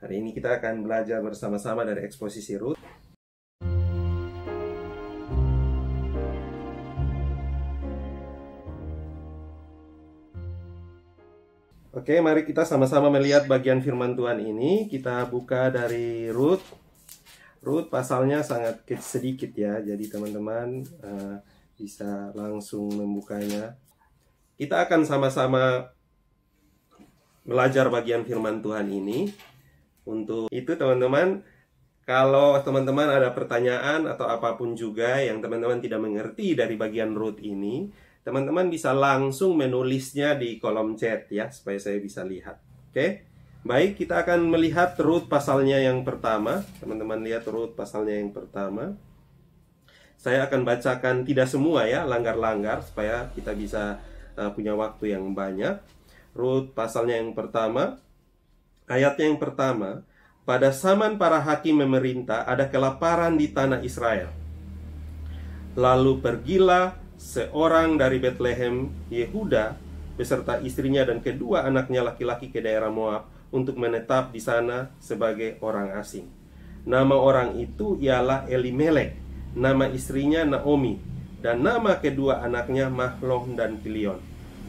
Hari ini kita akan belajar bersama-sama dari eksposisi Rut. Oke, mari kita sama-sama melihat bagian firman Tuhan ini. Kita buka dari Rut. Rut pasalnya sangat sedikit ya, jadi teman-teman bisa langsung membukanya. Kita akan sama-sama belajar bagian firman Tuhan ini. Untuk itu teman-teman, kalau teman-teman ada pertanyaan atau apapun juga yang teman-teman tidak mengerti dari bagian Rut ini, teman-teman bisa langsung menulisnya di kolom chat ya, supaya saya bisa lihat. Oke? Baik, kita akan melihat Rut pasalnya yang pertama. Teman-teman lihat Rut pasalnya yang pertama. Saya akan bacakan tidak semua ya, langgar-langgar, supaya kita bisa punya waktu yang banyak. Rut pasalnya yang pertama, ayatnya yang pertama. Pada zaman para hakim memerintah, ada kelaparan di tanah Israel. Lalu pergilah seorang dari Betlehem, Yehuda, beserta istrinya dan kedua anaknya laki-laki ke daerah Moab untuk menetap di sana sebagai orang asing. Nama orang itu ialah Elimelek, nama istrinya Naomi, dan nama kedua anaknya Mahlon dan Kilion.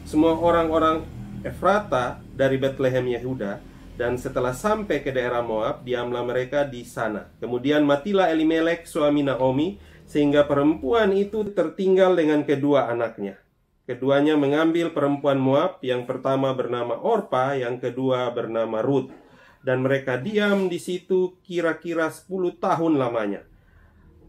Semua orang-orang Efrata dari Betlehem Yehuda. Dan setelah sampai ke daerah Moab, diamlah mereka di sana. Kemudian matilah Elimelek, suami Naomi, sehingga perempuan itu tertinggal dengan kedua anaknya. Keduanya mengambil perempuan Moab, yang pertama bernama Orpa, yang kedua bernama Rut. Dan mereka diam di situ kira-kira 10 tahun lamanya.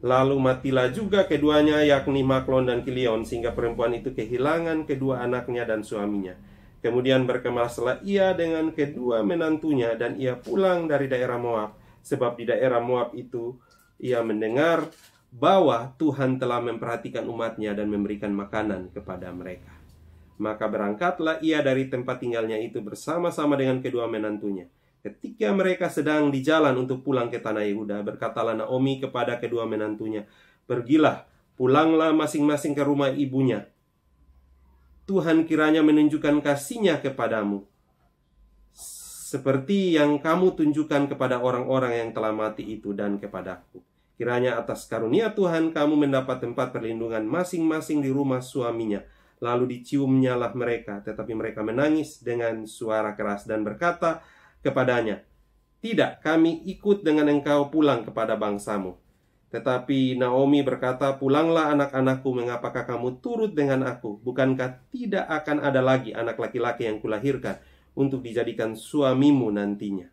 Lalu matilah juga keduanya, yakni Mahlon dan Kilion, sehingga perempuan itu kehilangan kedua anaknya dan suaminya. Kemudian berkemaslah ia dengan kedua menantunya, dan ia pulang dari daerah Moab, sebab di daerah Moab itu ia mendengar bahwa Tuhan telah memperhatikan umatnya dan memberikan makanan kepada mereka. Maka berangkatlah ia dari tempat tinggalnya itu bersama-sama dengan kedua menantunya. Ketika mereka sedang di jalan untuk pulang ke tanah Yehuda, berkatalah Naomi kepada kedua menantunya, "Pergilah, pulanglah masing-masing ke rumah ibunya. Tuhan kiranya menunjukkan kasih-Nya kepadamu, seperti yang kamu tunjukkan kepada orang-orang yang telah mati itu dan kepadaku. Kiranya atas karunia Tuhan kamu mendapat tempat perlindungan masing-masing di rumah suaminya." Lalu diciumnyalah mereka, tetapi mereka menangis dengan suara keras dan berkata kepadanya, "Tidak, kami ikut dengan engkau pulang kepada bangsamu." Tetapi Naomi berkata, "Pulanglah anak-anakku, mengapakah kamu turut dengan aku? Bukankah tidak akan ada lagi anak laki-laki yang kulahirkan untuk dijadikan suamimu nantinya?"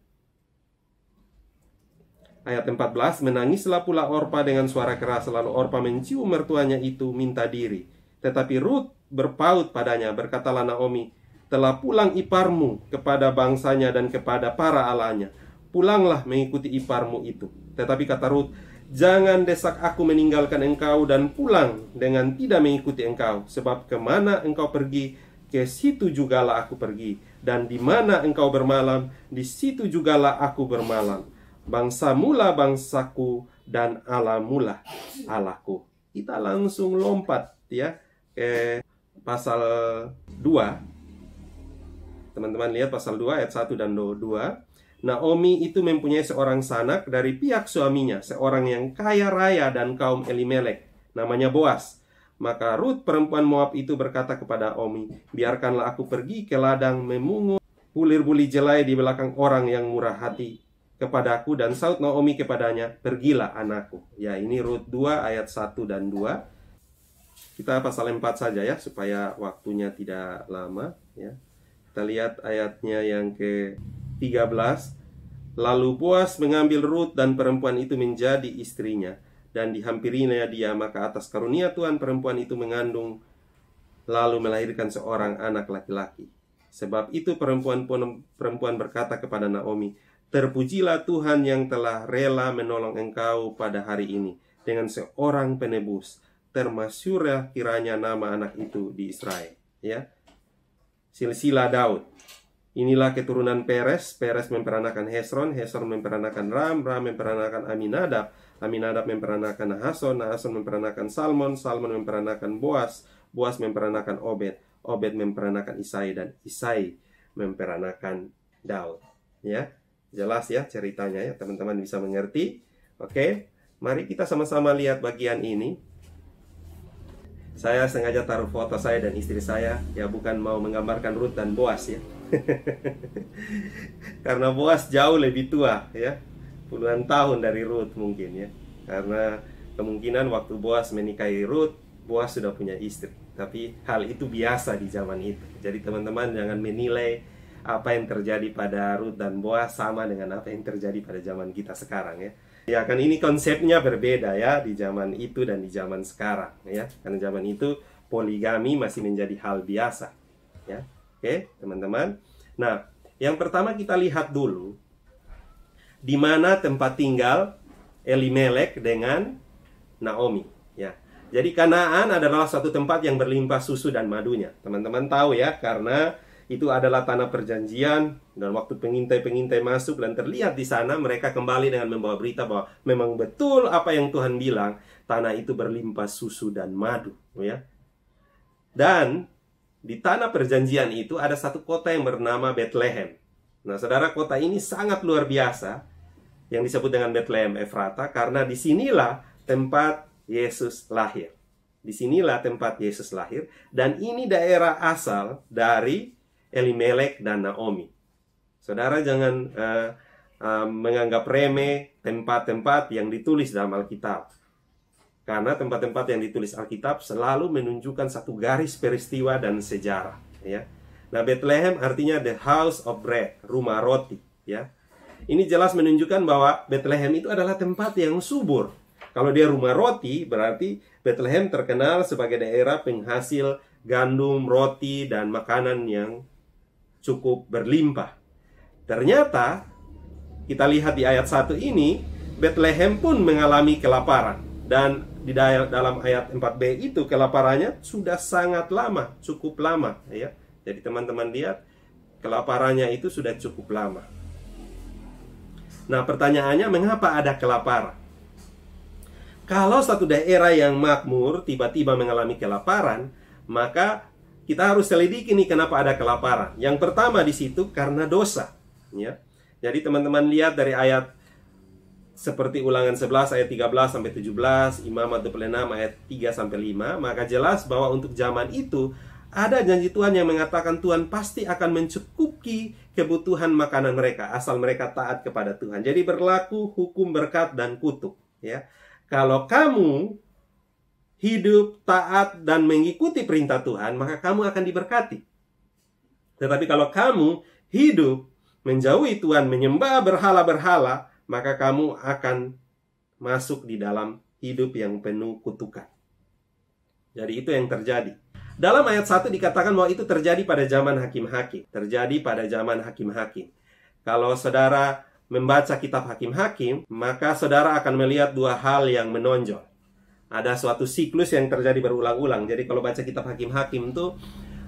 Ayat 14, menangislah pula Orpa dengan suara keras, lalu Orpa mencium mertuanya itu minta diri. Tetapi Rut berpaut padanya, berkatalah Naomi, "Telah pulang iparmu kepada bangsanya dan kepada para allahnya. Pulanglah mengikuti iparmu itu." Tetapi kata Rut, "Jangan desak aku meninggalkan engkau dan pulang dengan tidak mengikuti engkau. Sebab kemana engkau pergi, ke situ jugalah aku pergi. Dan di mana engkau bermalam, di situ jugalah aku bermalam. Bangsamulah bangsaku dan Allahmulah Allahku." Kita langsung lompat ya ke pasal 2. Teman-teman lihat pasal 2 ayat 1 dan 2. Naomi itu mempunyai seorang sanak dari pihak suaminya, seorang yang kaya raya dan kaum Elimelek, namanya Boas. Maka Rut perempuan Moab itu berkata kepada Naomi, "Biarkanlah aku pergi ke ladang memungut bulir-bulir jelai di belakang orang yang murah hati kepadaku." Dan saut Naomi kepadanya, "Pergilah anakku." Ya, ini Rut 2 ayat 1 dan 2. Kita pasal 4 saja ya, supaya waktunya tidak lama ya. Kita lihat ayatnya yang ke-13. Lalu Boas mengambil Rut dan perempuan itu menjadi istrinya, dan dihampirinya dia. Maka atas karunia Tuhan perempuan itu mengandung, lalu melahirkan seorang anak laki-laki. Sebab itu perempuan berkata kepada Naomi, "Terpujilah Tuhan yang telah rela menolong engkau pada hari ini dengan seorang penebus. Termasyurlah kiranya nama anak itu di Israel." Ya, silsilah Daud. Inilah keturunan Peres. Peres memperanakan Hesron. Hesron memperanakan Ram. Ram memperanakan Aminadab. Aminadab memperanakan Nahason. Nahason memperanakan Salmon. Salmon memperanakan Boas. Boas memperanakan Obed. Obed memperanakan Isai. Dan Isai memperanakan Daud. Ya, jelas ya ceritanya ya, teman-teman bisa mengerti. Oke, mari kita sama-sama lihat bagian ini. Saya sengaja taruh foto saya dan istri saya, ya bukan mau menggambarkan Ruth dan Boas ya. Karena Boas jauh lebih tua ya, puluhan tahun dari Ruth mungkin ya. Karena kemungkinan waktu Boas menikahi Ruth, Boas sudah punya istri. Tapi hal itu biasa di zaman itu. Jadi teman-teman jangan menilai apa yang terjadi pada Ruth dan Boas sama dengan apa yang terjadi pada zaman kita sekarang ya. Ya kan ini konsepnya berbeda ya di zaman itu dan di zaman sekarang ya. Karena zaman itu poligami masih menjadi hal biasa ya. Oke, teman-teman. Nah, yang pertama kita lihat dulu di mana tempat tinggal Elimelek dengan Naomi ya. Jadi Kanaan adalah suatu tempat yang berlimpah susu dan madunya. Teman-teman tahu ya, karena itu adalah tanah perjanjian, dan waktu pengintai-pengintai masuk dan terlihat di sana, mereka kembali dengan membawa berita bahwa memang betul apa yang Tuhan bilang, tanah itu berlimpah susu dan madu, ya. Dan di tanah perjanjian itu ada satu kota yang bernama Bethlehem. Nah, saudara, kota ini sangat luar biasa yang disebut dengan Bethlehem Efrata karena disinilah tempat Yesus lahir. Disinilah tempat Yesus lahir, dan ini daerah asal dari Elimelek dan Naomi. Saudara jangan menganggap remeh tempat-tempat yang ditulis dalam Alkitab. Karena tempat-tempat yang ditulis Alkitab selalu menunjukkan satu garis peristiwa dan sejarah. Ya. Nah, Bethlehem artinya the house of bread, rumah roti. Ya. Ini jelas menunjukkan bahwa Bethlehem itu adalah tempat yang subur. Kalau dia rumah roti, berarti Bethlehem terkenal sebagai daerah penghasil gandum, roti, dan makanan yang cukup berlimpah. Ternyata kita lihat di ayat 1 ini, Bethlehem pun mengalami kelaparan. Dan di dalam ayat 4b itu kelaparannya sudah sangat lama, cukup lama ya. Jadi teman-teman lihat, kelaparannya itu sudah cukup lama. Nah, pertanyaannya, mengapa ada kelaparan? Kalau satu daerah yang makmur tiba-tiba mengalami kelaparan, maka kita harus selidiki nih kenapa ada kelaparan. Yang pertama di situ karena dosa, ya. Jadi teman-teman lihat dari ayat seperti Ulangan 11 ayat 13 sampai 17, Imamat 26 ayat 3 sampai 5, maka jelas bahwa untuk zaman itu ada janji Tuhan yang mengatakan Tuhan pasti akan mencukupi kebutuhan makanan mereka asal mereka taat kepada Tuhan. Jadi berlaku hukum berkat dan kutuk, ya. Kalau kamu hidup, taat, dan mengikuti perintah Tuhan, maka kamu akan diberkati. Tetapi kalau kamu hidup menjauhi Tuhan, menyembah berhala-berhala, maka kamu akan masuk di dalam hidup yang penuh kutukan. Jadi itu yang terjadi. Dalam ayat 1 dikatakan bahwa itu terjadi pada zaman hakim-hakim. Terjadi pada zaman hakim-hakim. Kalau saudara membaca kitab Hakim-Hakim, maka saudara akan melihat dua hal yang menonjol. Ada suatu siklus yang terjadi berulang-ulang. Jadi kalau baca kitab Hakim-Hakim itu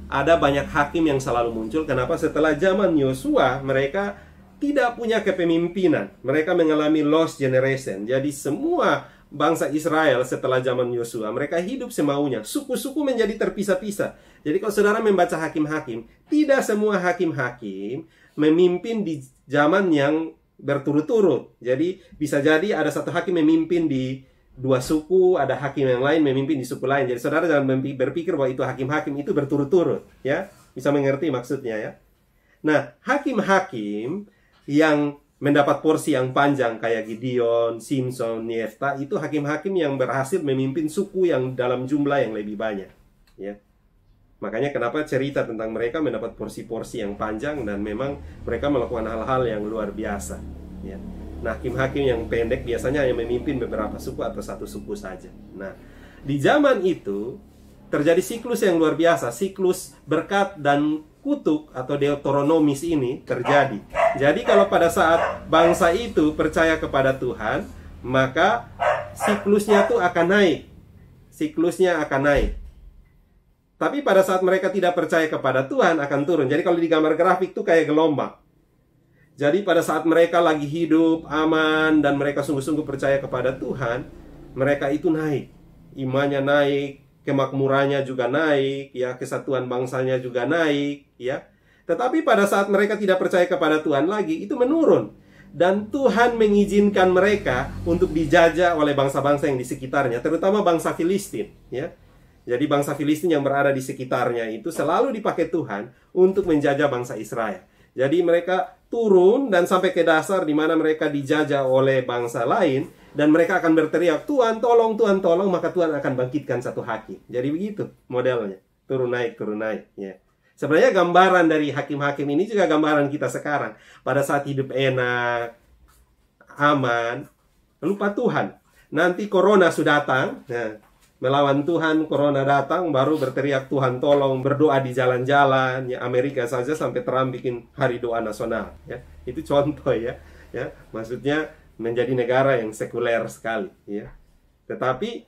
ada banyak hakim yang selalu muncul. Kenapa? Setelah zaman Yosua, mereka tidak punya kepemimpinan. Mereka mengalami lost generation. Jadi semua bangsa Israel setelah zaman Yosua, mereka hidup semaunya. Suku-suku menjadi terpisah-pisah. Jadi kalau saudara membaca Hakim-Hakim, tidak semua hakim-hakim memimpin di zaman yang berturut-turut. Jadi bisa jadi ada satu hakim memimpin di dua suku, ada hakim yang lain memimpin di suku lain. Jadi saudara jangan berpikir bahwa itu hakim-hakim itu berturut-turut, ya. Bisa mengerti maksudnya, ya. Nah, hakim-hakim yang mendapat porsi yang panjang kayak Gideon, Simson, Yefta, itu hakim-hakim yang berhasil memimpin suku yang dalam jumlah yang lebih banyak, ya. Makanya kenapa cerita tentang mereka mendapat porsi-porsi yang panjang dan memang mereka melakukan hal-hal yang luar biasa, ya. Nah, hakim-hakim yang pendek biasanya hanya memimpin beberapa suku atau satu suku saja. Nah, di zaman itu terjadi siklus yang luar biasa, siklus berkat dan kutuk atau Deuteronomis ini terjadi. Jadi kalau pada saat bangsa itu percaya kepada Tuhan, maka siklusnya tuh akan naik. Siklusnya akan naik. Tapi pada saat mereka tidak percaya kepada Tuhan akan turun. Jadi kalau di gambar grafik tuh kayak gelombang. Jadi pada saat mereka lagi hidup aman dan mereka sungguh-sungguh percaya kepada Tuhan, mereka itu naik. Imannya naik, kemakmurannya juga naik, ya, kesatuan bangsanya juga naik, ya. Tetapi pada saat mereka tidak percaya kepada Tuhan lagi, itu menurun. dan Tuhan mengizinkan mereka untuk dijajah oleh bangsa-bangsa yang di sekitarnya, terutama bangsa Filistin, ya. Jadi bangsa Filistin yang berada di sekitarnya itu selalu dipakai Tuhan untuk menjajah bangsa Israel. Jadi mereka turun dan sampai ke dasar di mana mereka dijajah oleh bangsa lain, dan mereka akan berteriak, Tuhan tolong, maka Tuhan akan bangkitkan satu hakim. Jadi begitu modelnya, turun naik, ya. Sebenarnya gambaran dari hakim-hakim ini juga gambaran kita sekarang. Pada saat hidup enak, aman, lupa Tuhan. Nanti corona sudah datang, nah, melawan Tuhan, corona datang, baru berteriak Tuhan tolong, berdoa di jalan-jalan. Ya, Amerika saja sampai Trump bikin hari doa nasional. Ya, itu contoh ya. Ya, maksudnya menjadi negara yang sekuler sekali. Ya, tetapi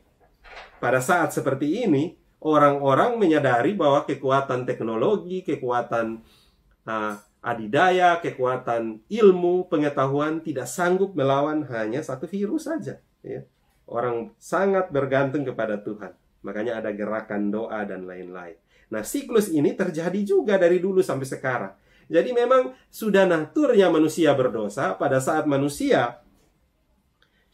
pada saat seperti ini, orang-orang menyadari bahwa kekuatan teknologi, kekuatan adidaya, kekuatan ilmu, pengetahuan tidak sanggup melawan hanya satu virus saja. Ya. Orang sangat bergantung kepada Tuhan. Makanya ada gerakan doa dan lain-lain. Nah, siklus ini terjadi juga dari dulu sampai sekarang. Jadi memang sudah naturnya manusia berdosa. Pada saat manusia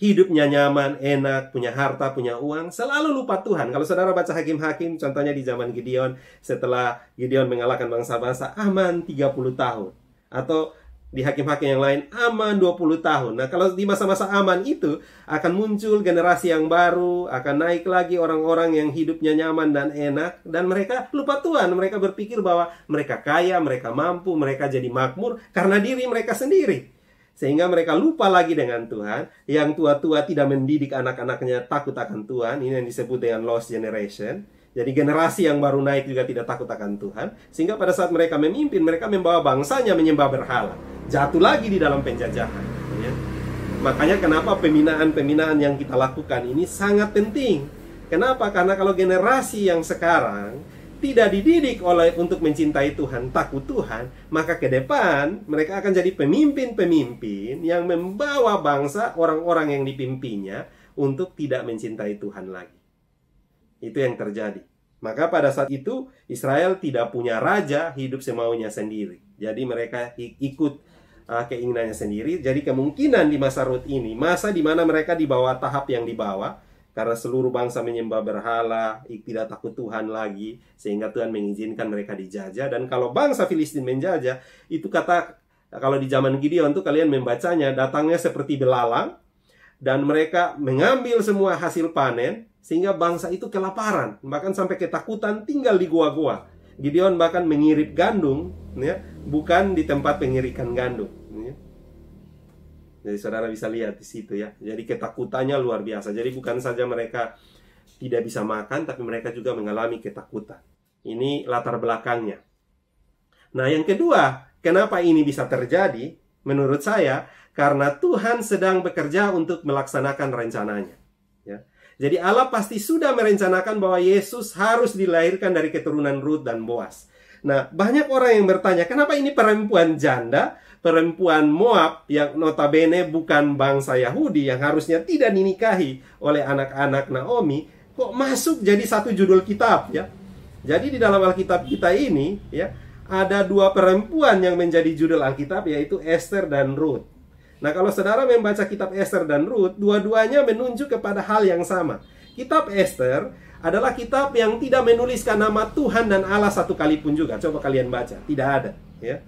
hidupnya nyaman, enak, punya harta, punya uang, selalu lupa Tuhan. Kalau saudara baca Hakim-Hakim, contohnya di zaman Gideon, setelah Gideon mengalahkan bangsa-bangsa, aman 30 tahun. Atau di Hakim-Hakim yang lain, aman 20 tahun. Nah, kalau di masa-masa aman itu, akan muncul generasi yang baru, akan naik lagi orang-orang yang hidupnya nyaman dan enak, dan mereka lupa Tuhan. Mereka berpikir bahwa mereka kaya, mereka mampu, mereka jadi makmur, karena diri mereka sendiri. Sehingga mereka lupa lagi dengan Tuhan. Yang tua-tua tidak mendidik anak-anaknya takut akan Tuhan. Ini yang disebut dengan lost generation. Jadi generasi yang baru naik juga tidak takut akan Tuhan. Sehingga pada saat mereka memimpin, mereka membawa bangsanya menyembah berhala. Jatuh lagi di dalam penjajahan. Ya. Makanya kenapa pembinaan-pembinaan yang kita lakukan ini sangat penting. Kenapa? Karena kalau generasi yang sekarang tidak dididik untuk mencintai Tuhan, takut Tuhan, maka ke depan mereka akan jadi pemimpin-pemimpin yang membawa bangsa, orang-orang yang dipimpinnya untuk tidak mencintai Tuhan lagi. Itu yang terjadi. Maka pada saat itu Israel tidak punya raja, hidup semaunya sendiri. Jadi mereka ikut keinginannya sendiri. Jadi kemungkinan di masa Rut ini, masa di mana mereka di bawah tahap yang dibawa, karena seluruh bangsa menyembah berhala, tidak takut Tuhan lagi, sehingga Tuhan mengizinkan mereka dijajah. Dan kalau bangsa Filistin menjajah, itu kata, kalau di zaman Gideon tuh kalian membacanya, datangnya seperti belalang, dan mereka mengambil semua hasil panen, sehingga bangsa itu kelaparan, bahkan sampai ketakutan tinggal di gua-gua. Gideon bahkan mengirit gandum, ya, bukan di tempat pengirikan gandum. Ya. Jadi saudara bisa lihat di situ ya. Jadi ketakutannya luar biasa. Jadi bukan saja mereka tidak bisa makan, tapi mereka juga mengalami ketakutan. Ini latar belakangnya. Nah, yang kedua, kenapa ini bisa terjadi? Menurut saya, karena Tuhan sedang bekerja untuk melaksanakan rencananya. Ya. Jadi Allah pasti sudah merencanakan bahwa Yesus harus dilahirkan dari keturunan Rut dan Boas. Nah, banyak orang yang bertanya, kenapa ini perempuan janda, perempuan Moab yang notabene bukan bangsa Yahudi, yang harusnya tidak dinikahi oleh anak-anak Naomi, kok masuk jadi satu judul kitab ya? Jadi di dalam Alkitab kita ini ya, ada dua perempuan yang menjadi judul Alkitab, yaitu Esther dan Rut. Nah, kalau saudara membaca kitab Esther dan Rut, dua-duanya menunjuk kepada hal yang sama. Kitab Esther adalah kitab yang tidak menuliskan nama Tuhan dan Allah satu kali pun juga. Coba kalian baca, tidak ada. Ya.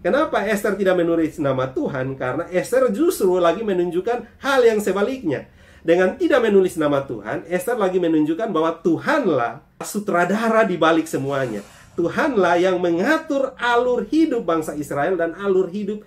Kenapa Esther tidak menulis nama Tuhan? Karena Esther justru lagi menunjukkan hal yang sebaliknya. Dengan tidak menulis nama Tuhan, Esther lagi menunjukkan bahwa Tuhanlah sutradara di balik semuanya. Tuhanlah yang mengatur alur hidup bangsa Israel dan alur hidup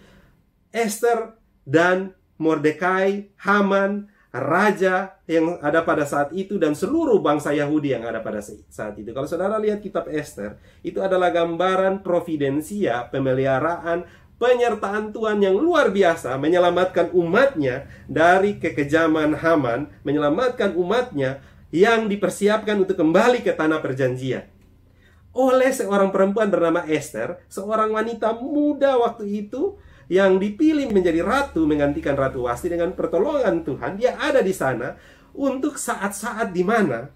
Esther dan Mordekai, Haman, raja yang ada pada saat itu, dan seluruh bangsa Yahudi yang ada pada saat itu. Kalau saudara lihat kitab Esther, itu adalah gambaran providensia, pemeliharaan, penyertaan Tuhan yang luar biasa, menyelamatkan umatnya dari kekejaman Haman, menyelamatkan umatnya yang dipersiapkan untuk kembali ke tanah perjanjian. Oleh seorang perempuan bernama Esther, seorang wanita muda waktu itu, yang dipilih menjadi ratu, menggantikan Ratu Wasti. Dengan pertolongan Tuhan, dia ada di sana untuk saat-saat di mana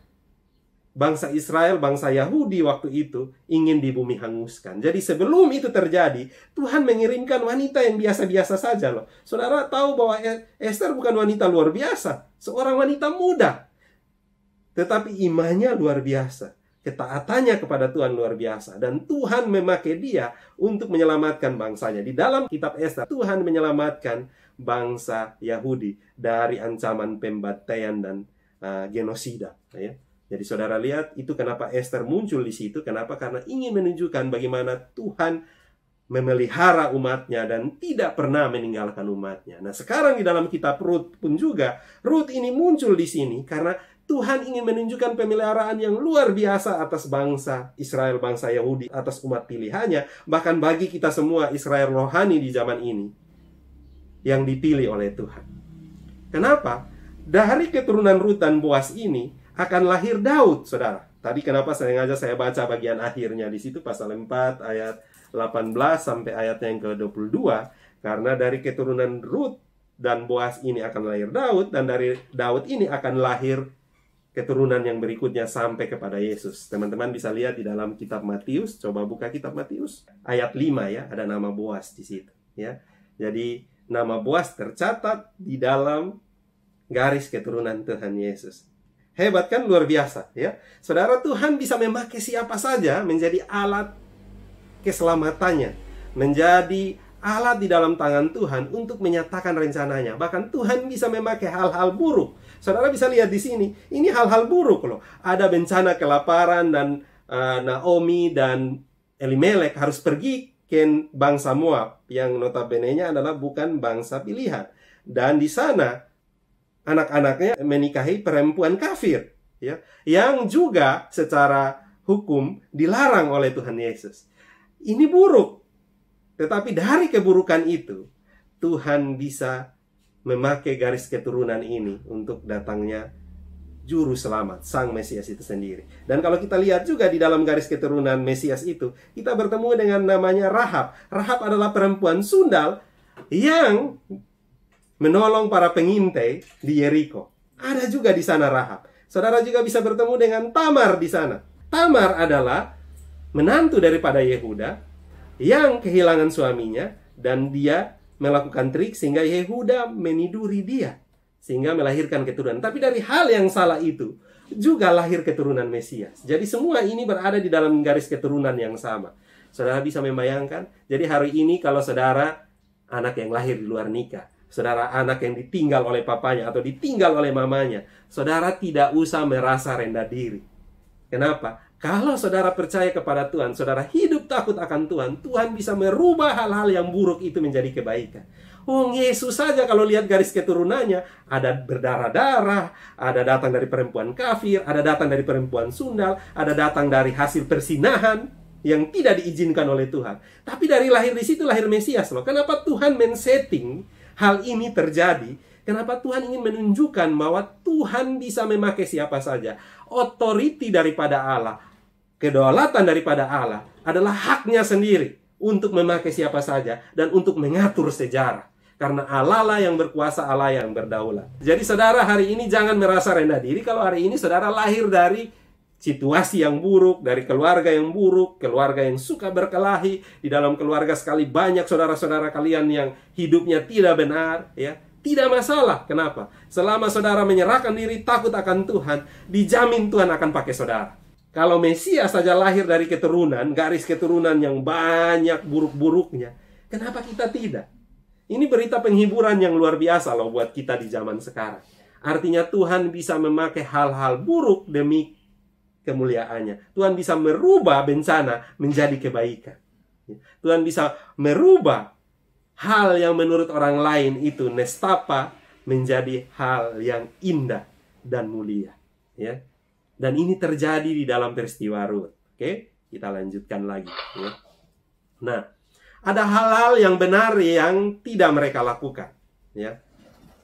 bangsa Israel, bangsa Yahudi waktu itu ingin di bumi hanguskan. Jadi sebelum itu terjadi, Tuhan mengirimkan wanita yang biasa-biasa saja loh. Saudara tahu bahwa Esther bukan wanita luar biasa, seorang wanita muda. Tetapi imannya luar biasa, ketaatannya kepada Tuhan luar biasa. Dan Tuhan memakai dia untuk menyelamatkan bangsanya. Di dalam kitab Esther, Tuhan menyelamatkan bangsa Yahudi dari ancaman pembantaian dan genosida. Ya. Jadi saudara lihat, itu kenapa Esther muncul di situ. Kenapa? Karena ingin menunjukkan bagaimana Tuhan memelihara umatnya dan tidak pernah meninggalkan umatnya. Nah sekarang di dalam kitab Rut pun juga, Rut ini muncul di sini karena Tuhan ingin menunjukkan pemeliharaan yang luar biasa atas bangsa Israel, bangsa Yahudi, atas umat pilihannya. Bahkan bagi kita semua Israel rohani di zaman ini yang dipilih oleh Tuhan. Kenapa? Dari keturunan Rut dan Boas ini akan lahir Daud, saudara. Tadi kenapa sengaja saya baca bagian akhirnya di situ, pasal 4 ayat 18 sampai ayat yang ke-22. Karena dari keturunan Rut dan Boas ini akan lahir Daud, dan dari Daud ini akan lahir keturunan yang berikutnya sampai kepada Yesus. Teman-teman bisa lihat di dalam kitab Matius, coba buka kitab Matius ayat 5 ya, ada nama Boas di situ ya. Jadi nama Boas tercatat di dalam garis keturunan Tuhan Yesus. Hebat kan? Luar biasa ya. Saudara, Tuhan bisa memakai siapa saja menjadi alat keselamatannya, menjadi alat di dalam tangan Tuhan untuk menyatakan rencananya. Bahkan Tuhan bisa memakai hal-hal buruk. Saudara bisa lihat di sini, ini hal-hal buruk loh. Ada bencana kelaparan dan Naomi dan Elimelek harus pergi ke bangsa Moab yang notabene-nya adalah bukan bangsa pilihan. Dan di sana anak-anaknya menikahi perempuan kafir, ya, yang juga secara hukum dilarang oleh Tuhan Yesus. Ini buruk, tetapi dari keburukan itu Tuhan bisa memakai garis keturunan ini untuk datangnya juru selamat, Sang Mesias itu sendiri. Dan kalau kita lihat juga di dalam garis keturunan Mesias itu, kita bertemu dengan namanya Rahab. Rahab adalah perempuan sundal yang menolong para pengintai di Yeriko. Ada juga di sana Rahab. Saudara juga bisa bertemu dengan Tamar di sana. Tamar adalah menantu daripada Yehuda yang kehilangan suaminya dan dia melakukan trik sehingga Yehuda meniduri dia sehingga melahirkan keturunan. Tapi dari hal yang salah itu juga lahir keturunan Mesias. Jadi semua ini berada di dalam garis keturunan yang sama. Saudara bisa membayangkan? Jadi hari ini kalau saudara anak yang lahir di luar nikah, saudara anak yang ditinggal oleh papanya atau ditinggal oleh mamanya, saudara tidak usah merasa rendah diri. Kenapa? Kalau saudara percaya kepada Tuhan, saudara hidup takut akan Tuhan, Tuhan bisa merubah hal-hal yang buruk itu menjadi kebaikan. Yesus saja kalau lihat garis keturunannya, ada berdarah-darah, ada datang dari perempuan kafir, ada datang dari perempuan sundal, ada datang dari hasil persinahan yang tidak diizinkan oleh Tuhan. Tapi dari lahir di situ lahir Mesias loh. Kenapa Tuhan men-setting hal ini terjadi? Kenapa Tuhan ingin menunjukkan bahwa Tuhan bisa memakai siapa saja? Otoriti daripada Allah, kedaulatan daripada Allah adalah haknya sendiri untuk memakai siapa saja dan untuk mengatur sejarah. Karena Allah lah yang berkuasa, Allah yang berdaulat. Jadi saudara hari ini jangan merasa rendah diri kalau hari ini saudara lahir dari situasi yang buruk, dari keluarga yang buruk, keluarga yang suka berkelahi. Di dalam keluarga sekali banyak saudara-saudara kalian yang hidupnya tidak benar, ya. Tidak masalah. Kenapa? Selama saudara menyerahkan diri, takut akan Tuhan, dijamin Tuhan akan pakai saudara. Kalau Mesias saja lahir dari keturunan, garis keturunan yang banyak buruk-buruknya, kenapa kita tidak? Ini berita penghiburan yang luar biasa loh buat kita di zaman sekarang. Artinya Tuhan bisa memakai hal-hal buruk demi kemuliaannya. Tuhan bisa merubah bencana menjadi kebaikan. Tuhan bisa merubah hal yang menurut orang lain itu nestapa menjadi hal yang indah dan mulia, ya. Dan ini terjadi di dalam peristiwa Rut. Oke, kita lanjutkan lagi, ya. Nah, ada hal-hal yang benar yang tidak mereka lakukan, ya.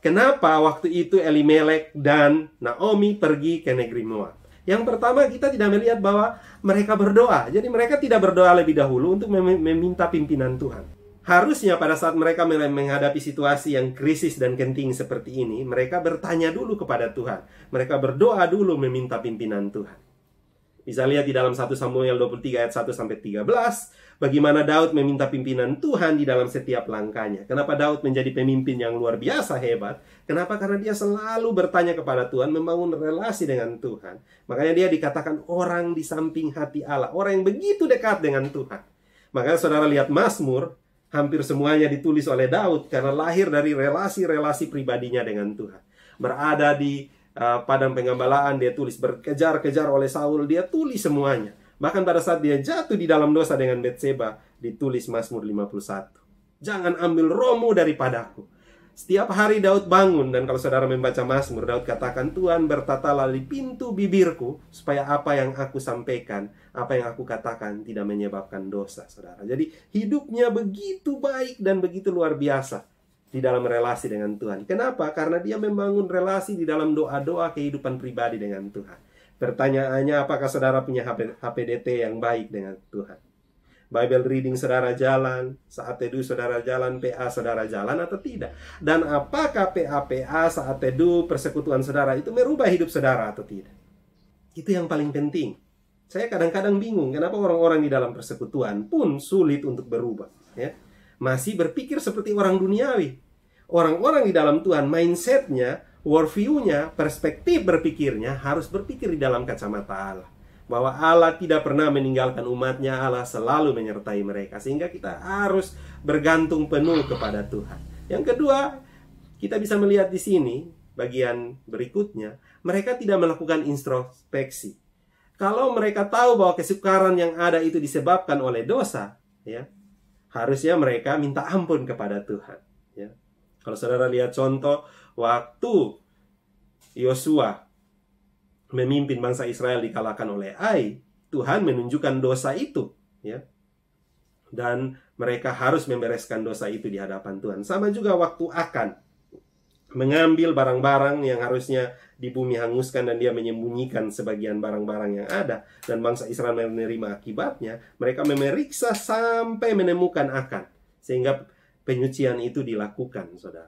Kenapa waktu itu Elimelek dan Naomi pergi ke negeri Moab? Yang pertama, kita tidak melihat bahwa mereka berdoa. Jadi mereka tidak berdoa lebih dahulu untuk meminta pimpinan Tuhan. Harusnya pada saat mereka menghadapi situasi yang krisis dan genting seperti ini, mereka bertanya dulu kepada Tuhan. Mereka berdoa dulu meminta pimpinan Tuhan. Bisa lihat di dalam 1 Samuel 23 ayat 1-13, bagaimana Daud meminta pimpinan Tuhan di dalam setiap langkahnya. Kenapa Daud menjadi pemimpin yang luar biasa hebat? Kenapa? Karena dia selalu bertanya kepada Tuhan, membangun relasi dengan Tuhan. Makanya dia dikatakan orang di samping hati Allah, orang yang begitu dekat dengan Tuhan. Makanya saudara lihat Mazmur, hampir semuanya ditulis oleh Daud karena lahir dari relasi-relasi pribadinya dengan Tuhan. Berada di padang penggembalaan, dia tulis, berkejar-kejar oleh Saul, dia tulis semuanya. Bahkan pada saat dia jatuh di dalam dosa dengan Betseba, ditulis Mazmur 51. Jangan ambil romo daripadaku. Setiap hari Daud bangun, dan kalau saudara membaca Mazmur, Daud katakan, Tuhan bertatalah di pintu bibirku, supaya apa yang aku sampaikan, apa yang aku katakan tidak menyebabkan dosa, saudara. Jadi hidupnya begitu baik dan begitu luar biasa di dalam relasi dengan Tuhan. Kenapa? Karena dia membangun relasi di dalam doa-doa kehidupan pribadi dengan Tuhan. Pertanyaannya, apakah saudara punya HPDT yang baik dengan Tuhan? Bible reading saudara jalan, saat teduh saudara jalan, PA saudara jalan atau tidak? Dan apakah PA saat teduh, persekutuan saudara itu merubah hidup saudara atau tidak? Itu yang paling penting. Saya kadang-kadang bingung, kenapa orang-orang di dalam persekutuan pun sulit untuk berubah, ya? Masih berpikir seperti orang duniawi. Orang-orang di dalam Tuhan, mindsetnya, worldview-nya, perspektif berpikirnya harus berpikir di dalam kacamata Allah. Bahwa Allah tidak pernah meninggalkan umatnya, Allah selalu menyertai mereka. Sehingga kita harus bergantung penuh kepada Tuhan. Yang kedua, kita bisa melihat di sini, bagian berikutnya, mereka tidak melakukan introspeksi. Kalau mereka tahu bahwa kesukaran yang ada itu disebabkan oleh dosa, ya, harusnya mereka minta ampun kepada Tuhan, ya. Kalau saudara lihat contoh waktu Yosua memimpin bangsa Israel dikalahkan oleh Ai, Tuhan menunjukkan dosa itu, ya. Dan mereka harus membereskan dosa itu di hadapan Tuhan. Sama juga waktu Akan mengambil barang-barang yang harusnya di bumi hanguskan dan dia menyembunyikan sebagian barang-barang yang ada, dan bangsa Israel menerima akibatnya. Mereka memeriksa sampai menemukan Akan, sehingga penyucian itu dilakukan, saudara.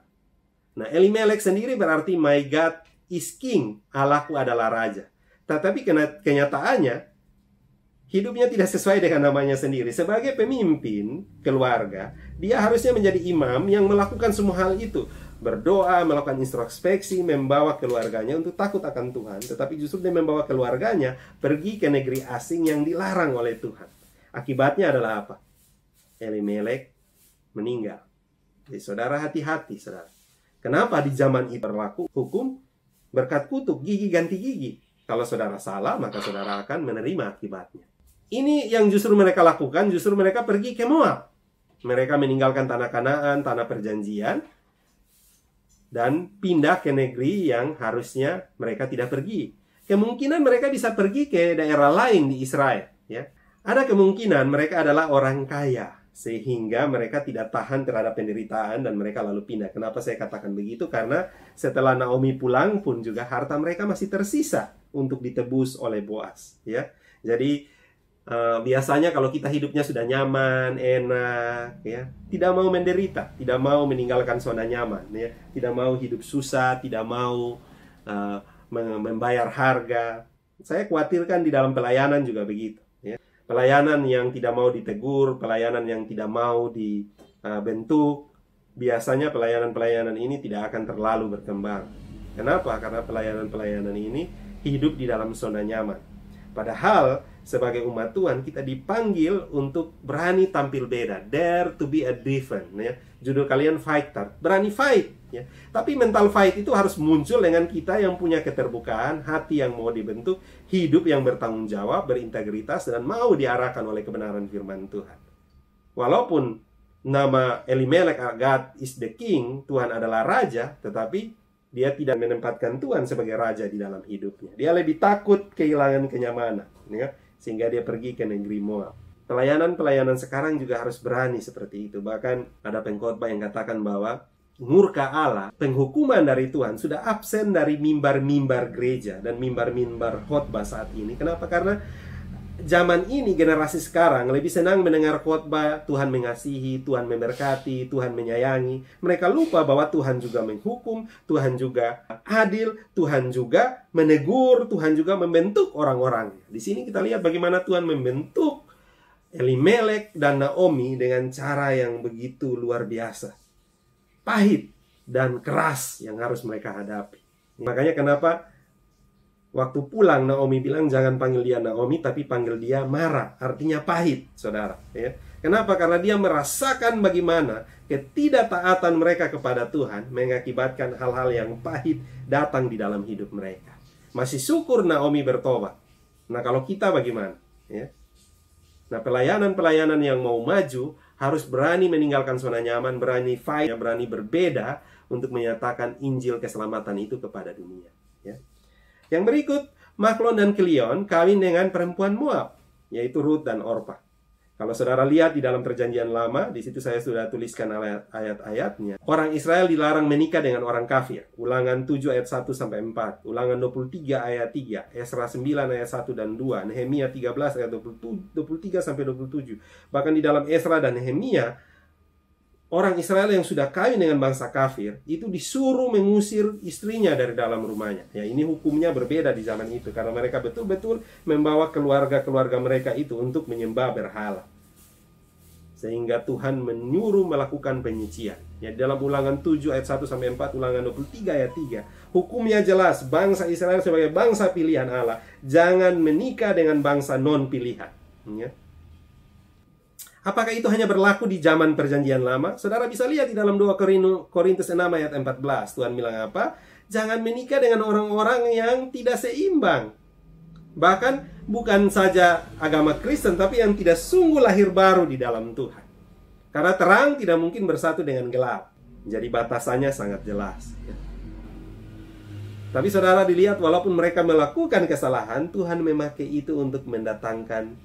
Nah, Elimelek sendiri berarti my God is king, Allahku adalah raja. Tetapi kenyataannya hidupnya tidak sesuai dengan namanya sendiri. Sebagai pemimpin keluarga, dia harusnya menjadi imam yang melakukan semua hal itu. Berdoa, melakukan introspeksi, membawa keluarganya untuk takut akan Tuhan. Tetapi justru dia membawa keluarganya pergi ke negeri asing yang dilarang oleh Tuhan. Akibatnya adalah apa? Elimelek meninggal. Jadi saudara, hati-hati, saudara. Kenapa di zaman itu berlaku hukum berkat kutuk, gigi ganti gigi? Kalau saudara salah, maka saudara akan menerima akibatnya. Ini yang justru mereka lakukan, justru mereka pergi ke Moab. Mereka meninggalkan tanah Kanaan, tanah perjanjian, dan pindah ke negeri yang harusnya mereka tidak pergi. Kemungkinan mereka bisa pergi ke daerah lain di Israel, ya. Ada kemungkinan mereka adalah orang kaya, sehingga mereka tidak tahan terhadap penderitaan dan mereka lalu pindah. Kenapa saya katakan begitu? Karena setelah Naomi pulang pun juga harta mereka masih tersisa untuk ditebus oleh Boaz, ya. Jadi biasanya kalau kita hidupnya sudah nyaman, enak, ya, tidak mau menderita, tidak mau meninggalkan zona nyaman, ya, tidak mau hidup susah, tidak mau membayar harga. Saya khawatirkan di dalam pelayanan juga begitu, ya. Pelayanan yang tidak mau ditegur, pelayanan yang tidak mau dibentuk, biasanya pelayanan-pelayanan ini tidak akan terlalu berkembang. Kenapa? Karena pelayanan-pelayanan ini hidup di dalam zona nyaman. Padahal sebagai umat Tuhan kita dipanggil untuk berani tampil beda, dare to be a different, ya. Judul kalian fighter, berani fight, ya. Tapi mental fight itu harus muncul dengan kita yang punya keterbukaan, hati yang mau dibentuk, hidup yang bertanggung jawab, berintegritas, dan mau diarahkan oleh kebenaran firman Tuhan. Walaupun nama Elimelek, God is the king, Tuhan adalah raja, tetapi dia tidak menempatkan Tuhan sebagai raja di dalam hidupnya. Dia lebih takut kehilangan kenyamanan, ya, sehingga dia pergi ke negeri Moab. Pelayanan-pelayanan sekarang juga harus berani seperti itu. Bahkan ada pengkhotbah yang katakan bahwa murka Allah, penghukuman dari Tuhan sudah absen dari mimbar-mimbar gereja dan mimbar-mimbar khotbah saat ini. Kenapa? Karena zaman ini, generasi sekarang lebih senang mendengar khotbah Tuhan mengasihi, Tuhan memberkati, Tuhan menyayangi. Mereka lupa bahwa Tuhan juga menghukum, Tuhan juga adil, Tuhan juga menegur, Tuhan juga membentuk orang-orang. Di sini kita lihat bagaimana Tuhan membentuk Elimelek dan Naomi dengan cara yang begitu luar biasa. Pahit dan keras yang harus mereka hadapi. Makanya kenapa waktu pulang Naomi bilang jangan panggil dia Naomi, tapi panggil dia Mara. Artinya pahit, saudara. Ya. Kenapa? Karena dia merasakan bagaimana ketidaktaatan mereka kepada Tuhan mengakibatkan hal-hal yang pahit datang di dalam hidup mereka. Masih syukur Naomi bertobat. Nah, kalau kita bagaimana? Ya. Nah, pelayanan-pelayanan yang mau maju harus berani meninggalkan zona nyaman, berani fight, berani berbeda untuk menyatakan Injil keselamatan itu kepada dunia. Ya. Yang berikut, Mahlon dan Kilion kawin dengan perempuan Moab, yaitu Ruth dan Orpa. Kalau saudara lihat di dalam Perjanjian Lama, di situ saya sudah tuliskan ayat-ayatnya. Orang Israel dilarang menikah dengan orang kafir. Ulangan 7 ayat 1 sampai 4, Ulangan 23 ayat 3, Esra 9 ayat 1 dan 2, Nehemia 13 ayat 23 sampai 27. Bahkan di dalam Esra dan Nehemia, orang Israel yang sudah kawin dengan bangsa kafir itu disuruh mengusir istrinya dari dalam rumahnya. Ya, ini hukumnya berbeda di zaman itu karena mereka betul-betul membawa keluarga-keluarga mereka itu untuk menyembah berhala. Sehingga Tuhan menyuruh melakukan penyucian. Ya, dalam Ulangan 7 ayat 1 sampai 4, Ulangan 23 ayat 3, hukumnya jelas, bangsa Israel sebagai bangsa pilihan Allah jangan menikah dengan bangsa non pilihan. Ya. Apakah itu hanya berlaku di zaman Perjanjian Lama? Saudara bisa lihat di dalam 2 Korintus 6 ayat 14. Tuhan bilang apa? Jangan menikah dengan orang-orang yang tidak seimbang. Bahkan bukan saja agama Kristen, tapi yang tidak sungguh lahir baru di dalam Tuhan. Karena terang tidak mungkin bersatu dengan gelap. Jadi batasannya sangat jelas. Tapi saudara dilihat, walaupun mereka melakukan kesalahan, Tuhan memakai itu untuk mendatangkan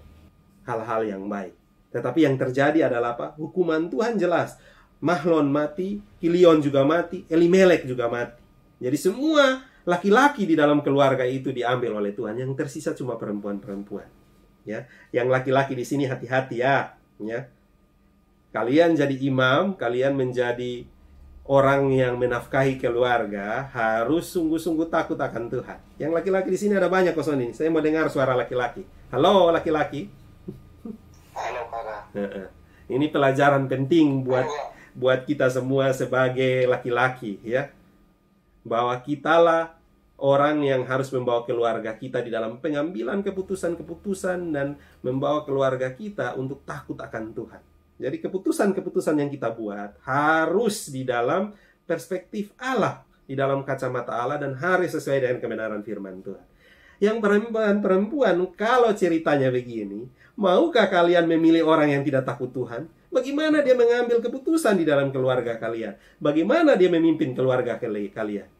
hal-hal yang baik. Tetapi yang terjadi adalah apa? Hukuman Tuhan jelas. Mahlon mati, Kilion juga mati, Elimelek juga mati. Jadi semua laki-laki di dalam keluarga itu diambil oleh Tuhan. Yang tersisa cuma perempuan-perempuan. Ya, yang laki-laki di sini hati-hati ya. Ya, kalian jadi imam, kalian menjadi orang yang menafkahi keluarga, harus sungguh-sungguh takut akan Tuhan. Yang laki-laki di sini ada banyak kok ini. Saya mau dengar suara laki-laki. Halo laki-laki. Halo, Pak. Ini pelajaran penting buat kita semua sebagai laki-laki, ya. Bahwa kitalah orang yang harus membawa keluarga kita di dalam pengambilan keputusan-keputusan dan membawa keluarga kita untuk takut akan Tuhan. Jadi keputusan-keputusan yang kita buat harus di dalam perspektif Allah, di dalam kacamata Allah, dan harus sesuai dengan kebenaran firman Tuhan. Yang perempuan-perempuan, kalau ceritanya begini, maukah kalian memilih orang yang tidak takut Tuhan? Bagaimana dia mengambil keputusan di dalam keluarga kalian? Bagaimana dia memimpin keluarga kalian?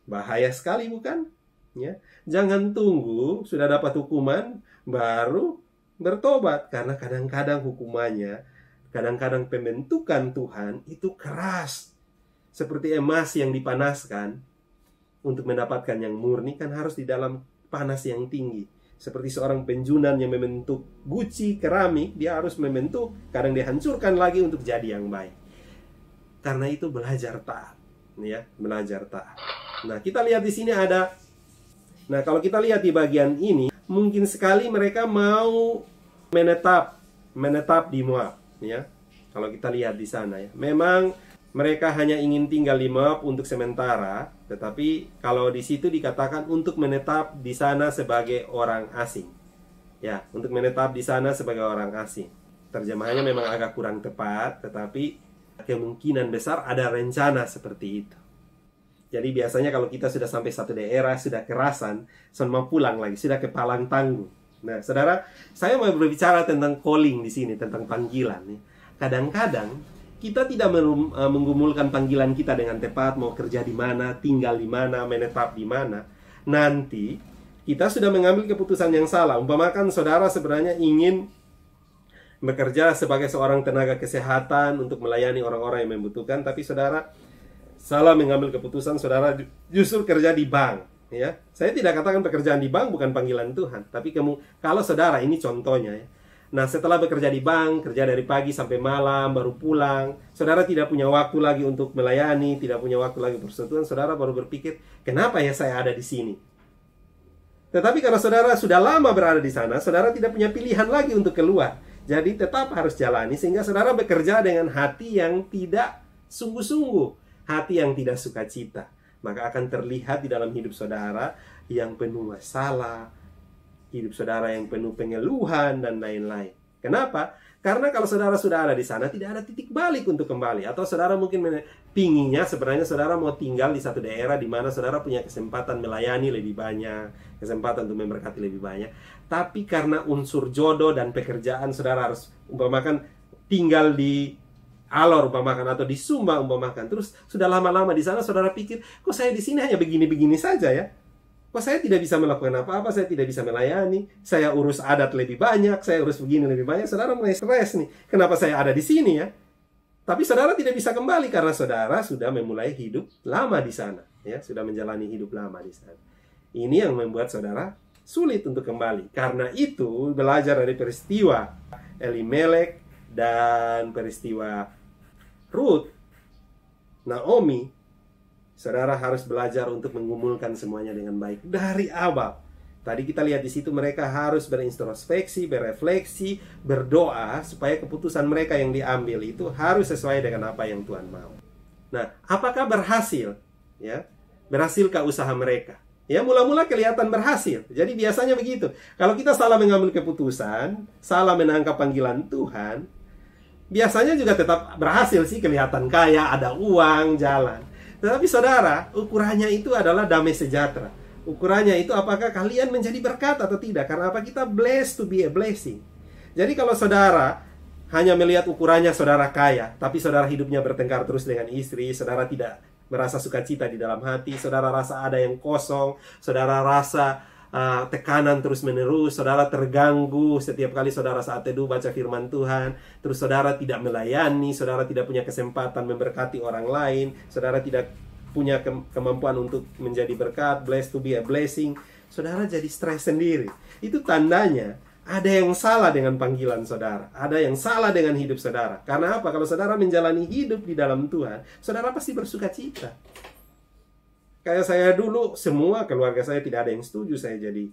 Bahaya sekali, bukan? Ya. Jangan tunggu sudah dapat hukuman baru bertobat, karena kadang-kadang hukumannya, kadang-kadang pembentukan Tuhan itu keras. Seperti emas yang dipanaskan. Untuk mendapatkan yang murni kan harus di dalam panas yang tinggi. Seperti seorang penjunan yang membentuk guci keramik, dia harus membentuk, kadang dihancurkan lagi untuk jadi yang baik. Karena itu belajar taat, ya, belajar taat. Nah, kita lihat di sini ada. Nah, kalau kita lihat di bagian ini, mungkin sekali mereka mau menetap di Moab, ya. Kalau kita lihat di sana, ya. Memang mereka hanya ingin tinggal di Moab untuk sementara, tetapi kalau di situ dikatakan untuk menetap di sana sebagai orang asing. Ya, untuk menetap di sana sebagai orang asing. Terjemahannya memang agak kurang tepat, tetapi kemungkinan besar ada rencana seperti itu. Jadi biasanya kalau kita sudah sampai satu daerah, sudah kerasan, mau pulang lagi, sudah ke palang tanggung. Nah, saudara, saya mau berbicara tentang calling di sini, tentang panggilan. Kadang-kadang kita tidak menggumulkan panggilan kita dengan tepat, mau kerja di mana, tinggal di mana, menetap di mana. Nanti kita sudah mengambil keputusan yang salah. Umpamakan saudara sebenarnya ingin bekerja sebagai seorang tenaga kesehatan untuk melayani orang-orang yang membutuhkan, tapi saudara salah mengambil keputusan, saudara justru kerja di bank. Ya, saya tidak katakan pekerjaan di bank bukan panggilan Tuhan, tapi kalau saudara, ini contohnya ya. Nah, setelah bekerja di bank, kerja dari pagi sampai malam, baru pulang, saudara tidak punya waktu lagi untuk melayani, tidak punya waktu lagi persekutuan, saudara baru berpikir, kenapa ya saya ada di sini? Tetapi karena saudara sudah lama berada di sana, saudara tidak punya pilihan lagi untuk keluar. Jadi tetap harus jalani, sehingga saudara bekerja dengan hati yang tidak sungguh-sungguh, hati yang tidak sukacita. Maka akan terlihat di dalam hidup saudara yang penuh masalah, hidup saudara yang penuh pengeluhan dan lain-lain. Kenapa? Karena kalau saudara sudah ada di sana, tidak ada titik balik untuk kembali. Atau saudara mungkin pinginnya sebenarnya saudara mau tinggal di satu daerah di mana saudara punya kesempatan melayani lebih banyak, kesempatan untuk memberkati lebih banyak. Tapi karena unsur jodoh dan pekerjaan, saudara harus umpamakan tinggal di Alor umpamakan atau di Sumba umpamakan. Terus sudah lama-lama di sana saudara pikir, kok saya di sini hanya begini-begini saja ya? Kok saya tidak bisa melakukan apa-apa, saya tidak bisa melayani, saya urus adat lebih banyak, saya urus begini lebih banyak, saudara mulai stres nih. Kenapa saya ada di sini ya? Tapi saudara tidak bisa kembali karena saudara sudah memulai hidup lama di sana, ya, sudah menjalani hidup lama di sana. Ini yang membuat saudara sulit untuk kembali. Karena itu belajar dari peristiwa Elimelek dan peristiwa Ruth, Naomi, saudara harus belajar untuk menggumulkan semuanya dengan baik dari awal. Tadi kita lihat di situ mereka harus berintrospeksi, berefleksi, berdoa supaya keputusan mereka yang diambil itu harus sesuai dengan apa yang Tuhan mau. Nah, apakah berhasil? Ya, berhasilkah usaha mereka? Ya, mula-mula kelihatan berhasil. Jadi biasanya begitu. Kalau kita salah mengambil keputusan, salah menangkap panggilan Tuhan, biasanya juga tetap berhasil sih, kelihatan kaya, ada uang, jalan. Tetapi saudara, ukurannya itu adalah damai sejahtera. Ukurannya itu apakah kalian menjadi berkat atau tidak. Karena apa? Kita blessed to be a blessing. Jadi kalau saudara hanya melihat ukurannya saudara kaya, tapi saudara hidupnya bertengkar terus dengan istri, saudara tidak merasa sukacita di dalam hati, saudara rasa ada yang kosong, saudara rasa tekanan terus menerus, saudara terganggu setiap kali saudara saat teduh baca firman Tuhan, terus saudara tidak melayani, saudara tidak punya kesempatan memberkati orang lain, saudara tidak punya kemampuan untuk menjadi berkat, blessed to be a blessing, saudara jadi stres sendiri. Itu tandanya ada yang salah dengan panggilan saudara, ada yang salah dengan hidup saudara. Karena apa? Kalau saudara menjalani hidup di dalam Tuhan, saudara pasti bersukacita. Kayak saya dulu, semua keluarga saya tidak ada yang setuju saya jadi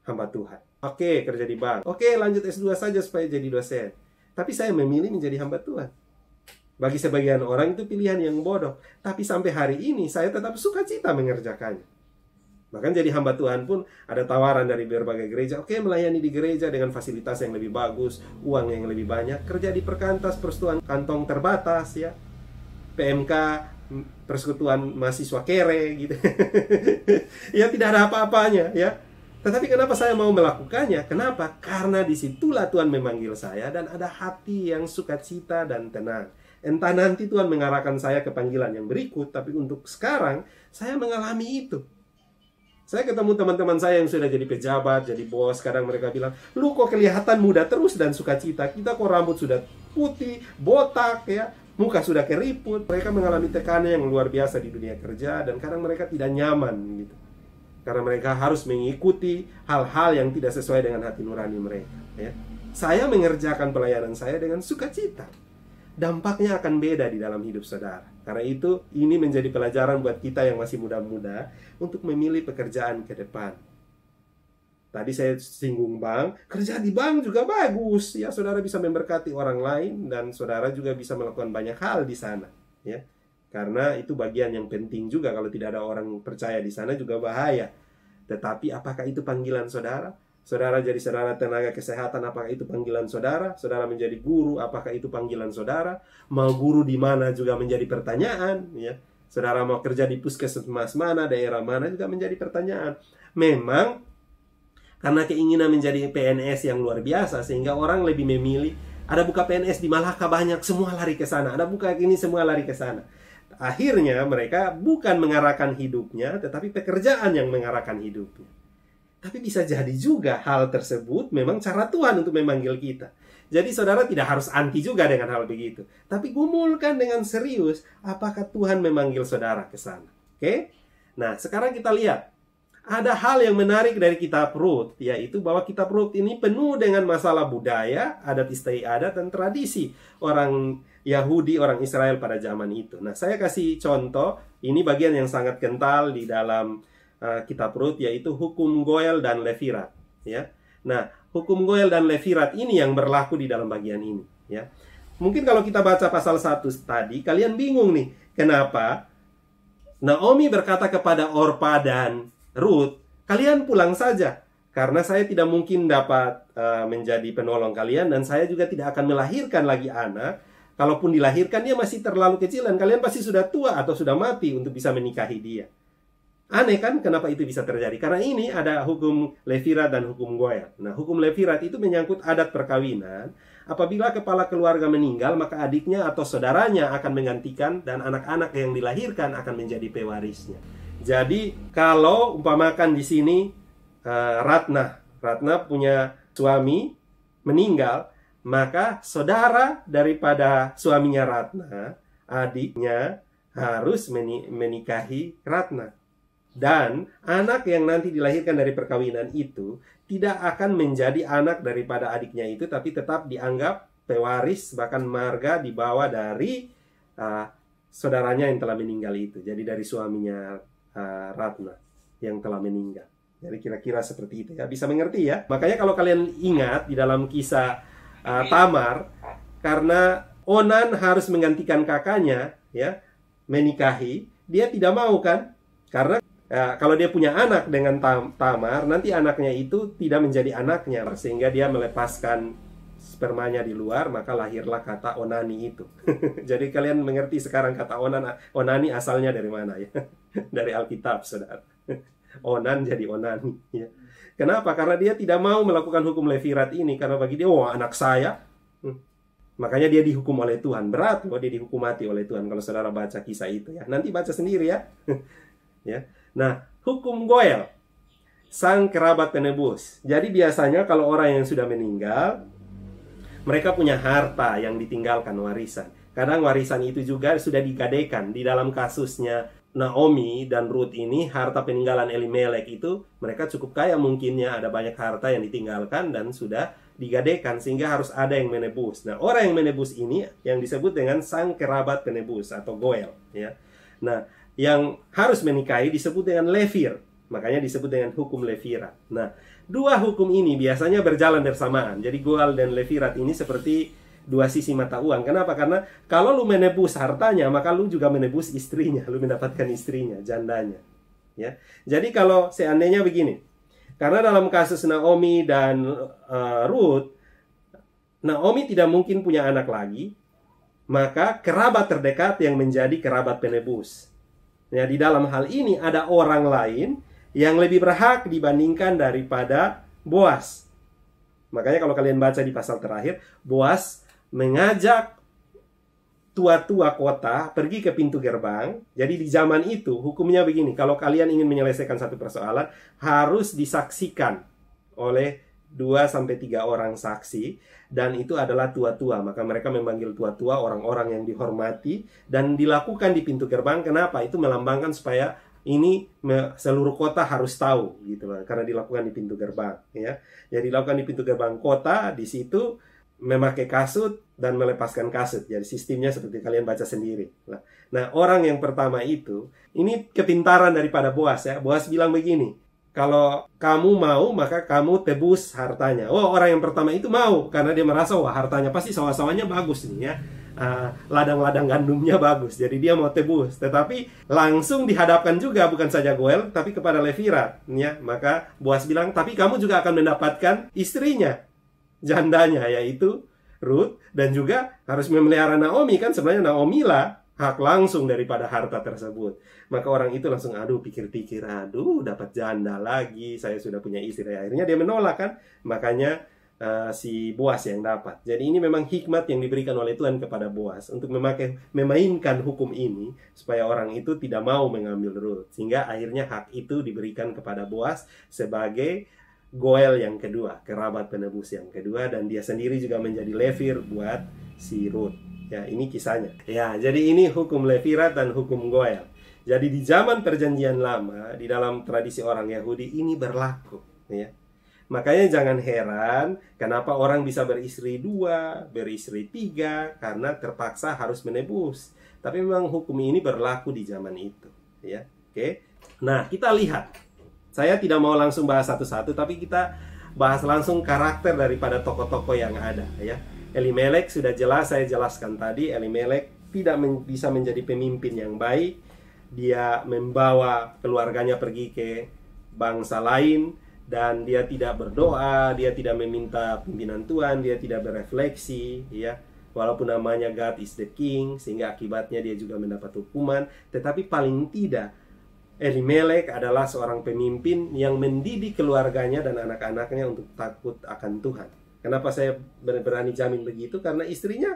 hamba Tuhan. Oke, kerja di bank. Oke, lanjut S2 saja supaya jadi dosen. Tapi saya memilih menjadi hamba Tuhan. Bagi sebagian orang itu pilihan yang bodoh. Tapi sampai hari ini saya tetap sukacita mengerjakannya. Bahkan jadi hamba Tuhan pun ada tawaran dari berbagai gereja. Oke, melayani di gereja dengan fasilitas yang lebih bagus, uang yang lebih banyak. Kerja di perkantas, persekutuan kantong terbatas ya. PMK, persekutuan mahasiswa kere gitu. Ya tidak ada apa-apanya ya. Tetapi kenapa saya mau melakukannya? Kenapa? Karena disitulah Tuhan memanggil saya dan ada hati yang sukacita dan tenang. Entah nanti Tuhan mengarahkan saya ke panggilan yang berikut, tapi untuk sekarang saya mengalami itu. Saya ketemu teman-teman saya yang sudah jadi pejabat, jadi bos. Kadang mereka bilang, lu kok kelihatan muda terus dan sukacita. Kita kok rambut sudah putih, botak ya, muka sudah keriput. Mereka mengalami tekanan yang luar biasa di dunia kerja. Dan kadang mereka tidak nyaman gitu. Karena mereka harus mengikuti hal-hal yang tidak sesuai dengan hati nurani mereka ya. Saya mengerjakan pelayanan saya dengan sukacita. Dampaknya akan beda di dalam hidup saudara. Karena itu, ini menjadi pelajaran buat kita yang masih muda-muda untuk memilih pekerjaan ke depan. Tadi saya singgung bank, kerja di bank juga bagus. Ya, saudara bisa memberkati orang lain dan saudara juga bisa melakukan banyak hal di sana. Ya, karena itu bagian yang penting juga. Kalau tidak ada orang percaya di sana juga bahaya. Tetapi apakah itu panggilan saudara? Saudara jadi saudara tenaga kesehatan, apakah itu panggilan saudara? Saudara menjadi guru, apakah itu panggilan saudara? Mau guru di mana juga menjadi pertanyaan, ya. Saudara mau kerja di puskesmas mana, daerah mana juga menjadi pertanyaan. Memang karena keinginan menjadi PNS yang luar biasa sehingga orang lebih memilih, ada buka PNS di Malaka banyak, semua lari ke sana. Ada buka ini, semua lari ke sana. Akhirnya mereka bukan mengarahkan hidupnya, tetapi pekerjaan yang mengarahkan hidupnya. Tapi bisa jadi juga hal tersebut memang cara Tuhan untuk memanggil kita. Jadi saudara tidak harus anti juga dengan hal begitu. Tapi gumulkan dengan serius, apakah Tuhan memanggil saudara ke sana. Oke? Nah, sekarang kita lihat. Ada hal yang menarik dari kitab Rut, yaitu bahwa kitab Rut ini penuh dengan masalah budaya, adat istiadat, dan tradisi orang Yahudi, orang Israel pada zaman itu. Nah, saya kasih contoh, ini bagian yang sangat kental di dalam kitab Rut, yaitu hukum Goel dan Levirat. Ya. Nah, hukum Goel dan Levirat ini yang berlaku di dalam bagian ini. Ya. Mungkin kalau kita baca pasal 1 tadi, kalian bingung nih, kenapa Naomi berkata kepada Orpa dan Rut, kalian pulang saja, karena saya tidak mungkin dapat menjadi penolong kalian, dan saya juga tidak akan melahirkan lagi anak. Kalaupun dilahirkan, dia masih terlalu kecil, dan kalian pasti sudah tua atau sudah mati untuk bisa menikahi dia. Aneh kan, kenapa itu bisa terjadi? Karena ini ada hukum Levirat dan hukum Goel. Nah, hukum Levirat itu menyangkut adat perkawinan. Apabila kepala keluarga meninggal, maka adiknya atau saudaranya akan menggantikan, dan anak-anak yang dilahirkan akan menjadi pewarisnya. Jadi kalau umpamakan di sini Ratna punya suami meninggal, maka saudara daripada suaminya Ratna, adiknya harus menikahi Ratna. Dan anak yang nanti dilahirkan dari perkawinan itu tidak akan menjadi anak daripada adiknya itu, tapi tetap dianggap pewaris, bahkan marga dibawa dari saudaranya yang telah meninggal itu. Jadi dari suaminya Ratna yang telah meninggal. Jadi kira-kira seperti itu ya. Bisa mengerti ya. Makanya kalau kalian ingat di dalam kisah Tamar, karena Onan harus menggantikan kakaknya ya, menikahi, dia tidak mau kan? Karena kalau dia punya anak dengan Tamar, nanti anaknya itu tidak menjadi anaknya, sehingga dia melepaskan spermanya di luar, maka lahirlah kata onani itu. Jadi kalian mengerti sekarang kata onani asalnya dari mana ya? Dari Alkitab, saudara. Onan jadi onani. Ya. Kenapa? Karena dia tidak mau melakukan hukum Levirat ini, karena bagi dia, anak saya. Makanya dia dihukum oleh Tuhan. Berat loh dia dihukum mati oleh Tuhan. Kalau saudara baca kisah itu ya. Nanti baca sendiri ya. Ya. Nah, hukum Goel, sang kerabat penebus. Jadi biasanya kalau orang yang sudah meninggal, mereka punya harta yang ditinggalkan, warisan. Kadang warisan itu juga sudah digadaikan. Di dalam kasusnya Naomi dan Ruth ini, harta peninggalan Elimelek itu, mereka cukup kaya mungkinnya, ada banyak harta yang ditinggalkan dan sudah digadaikan, sehingga harus ada yang menebus. Nah, orang yang menebus ini yang disebut dengan sang kerabat penebus atau Goel. Ya. Nah, yang harus menikahi disebut dengan Levir. Makanya disebut dengan hukum Levirat. Nah, dua hukum ini biasanya berjalan bersamaan. Jadi Goel dan Levirat ini seperti dua sisi mata uang. Kenapa? Karena kalau lu menebus hartanya, maka lu juga menebus istrinya. Lu mendapatkan istrinya, jandanya. Ya. Jadi kalau seandainya begini, karena dalam kasus Naomi dan Ruth, Naomi tidak mungkin punya anak lagi, maka kerabat terdekat yang menjadi kerabat penebus. Ya, di dalam hal ini ada orang lain yang lebih berhak dibandingkan daripada Boas. Makanya kalau kalian baca di pasal terakhir, Boas mengajak tua-tua kota pergi ke pintu gerbang. Jadi di zaman itu hukumnya begini, kalau kalian ingin menyelesaikan satu persoalan, harus disaksikan oleh 2-3 orang saksi, dan itu adalah tua-tua. Maka mereka memanggil tua-tua, orang-orang yang dihormati, dan dilakukan di pintu gerbang. Kenapa? Itu melambangkan supaya ini seluruh kota harus tahu gitu loh, karena dilakukan di pintu gerbang ya. Jadi dilakukan di pintu gerbang kota, di situ memakai kasut dan melepaskan kasut. Jadi sistemnya seperti kalian baca sendiri. Nah, orang yang pertama itu, ini kepintaran daripada Boas ya. Boas bilang begini, kalau kamu mau, maka kamu tebus hartanya. Oh, orang yang pertama itu mau, karena dia merasa, wah hartanya pasti sawah-sawahnya bagus nih ya. Ladang-ladang gandumnya bagus. Jadi dia mau tebus. Tetapi langsung dihadapkan juga, bukan saja Goel, tapi kepada Levirat. Ya. Maka Boas bilang, tapi kamu juga akan mendapatkan istrinya, jandanya, yaitu Ruth. Dan juga harus memelihara Naomi, kan sebenarnya Naomi lah hak langsung daripada harta tersebut. Maka orang itu langsung pikir-pikir, dapat janda lagi, saya sudah punya istri. Akhirnya dia menolak kan. Makanya si Boas yang dapat. Jadi ini memang hikmat yang diberikan oleh Tuhan kepada Boas untuk memainkan hukum ini supaya orang itu tidak mau mengambil Ruth. Sehingga akhirnya hak itu diberikan kepada Boas sebagai Goel yang kedua, kerabat penebus yang kedua, dan dia sendiri juga menjadi Levir buat si Ruth. Ya, ini kisahnya. Ya, jadi ini hukum Levirat dan hukum Goel. Jadi di zaman perjanjian lama, di dalam tradisi orang Yahudi ini berlaku, ya. Makanya jangan heran kenapa orang bisa beristri 2, beristri 3, karena terpaksa harus menebus. Tapi memang hukum ini berlaku di zaman itu, ya. Oke. Nah, kita lihat. Saya tidak mau langsung bahas satu-satu, tapi kita bahas langsung karakter daripada tokoh-tokoh yang ada, ya. Elimelek sudah jelas saya jelaskan tadi. Elimelek tidak bisa menjadi pemimpin yang baik. Dia membawa keluarganya pergi ke bangsa lain, dan dia tidak berdoa, dia tidak meminta pimpinan Tuhan, dia tidak berefleksi, ya. Walaupun namanya God is the King, sehingga akibatnya dia juga mendapat hukuman. Tetapi paling tidak Elimelek adalah seorang pemimpin yang mendidik keluarganya dan anak-anaknya untuk takut akan Tuhan. Kenapa saya berani jamin begitu? Karena istrinya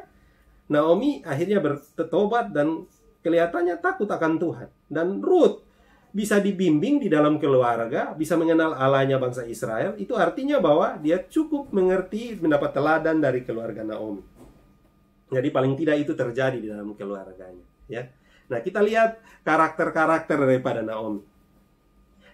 Naomi akhirnya bertobat dan kelihatannya takut akan Tuhan. Dan Ruth bisa dibimbing di dalam keluarga, bisa mengenal Allahnya bangsa Israel. Itu artinya bahwa dia cukup mengerti, mendapat teladan dari keluarga Naomi. Jadi paling tidak itu terjadi di dalam keluarganya, ya. Nah, kita lihat karakter-karakter daripada Naomi.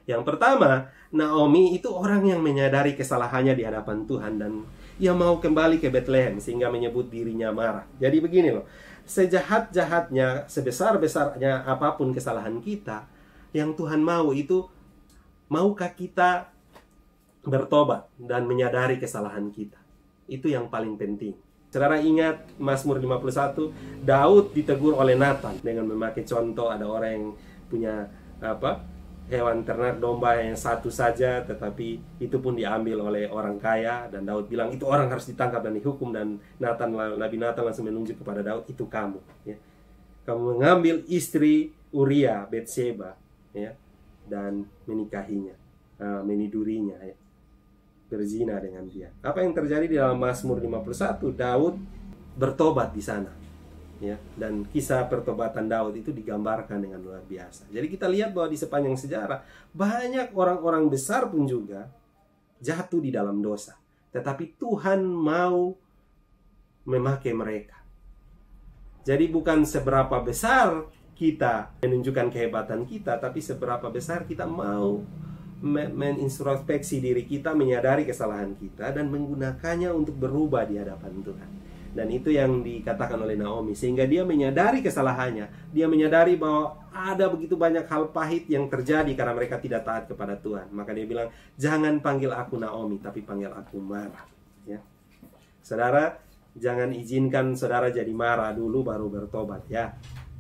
Yang pertama, Naomi itu orang yang menyadari kesalahannya di hadapan Tuhan, dan ia mau kembali ke Bethlehem sehingga menyebut dirinya Mara. Jadi begini loh, sejahat-jahatnya, sebesar-besarnya apapun kesalahan kita, yang Tuhan mau itu, maukah kita bertobat dan menyadari kesalahan kita. Itu yang paling penting. Saudara ingat Mazmur 51, Daud ditegur oleh Nathan dengan memakai contoh ada orang yang punya hewan ternak domba yang satu saja, tetapi itu pun diambil oleh orang kaya, dan Daud bilang itu orang harus ditangkap dan dihukum. Dan Nabi Nathan langsung menunjuk kepada Daud, itu kamu, ya. Kamu mengambil istri Uria Betseba, ya, dan menikahinya, menidurinya, ya, berzina dengan dia. Apa yang terjadi di dalam Mazmur 51? Daud bertobat di sana, ya, dan kisah pertobatan Daud itu digambarkan dengan luar biasa. Jadi kita lihat bahwa di sepanjang sejarah banyak orang-orang besar pun juga jatuh di dalam dosa, tetapi Tuhan mau memakai mereka. Jadi bukan seberapa besar kita menunjukkan kehebatan kita, tapi seberapa besar kita mau menintrospeksi diri kita, menyadari kesalahan kita, dan menggunakannya untuk berubah di hadapan Tuhan. Dan itu yang dikatakan oleh Naomi, sehingga dia menyadari kesalahannya. Dia menyadari bahwa ada begitu banyak hal pahit yang terjadi karena mereka tidak taat kepada Tuhan. Maka dia bilang, jangan panggil aku Naomi, tapi panggil aku Mara, ya. Saudara, jangan izinkan saudara jadi Mara dulu baru bertobat, ya.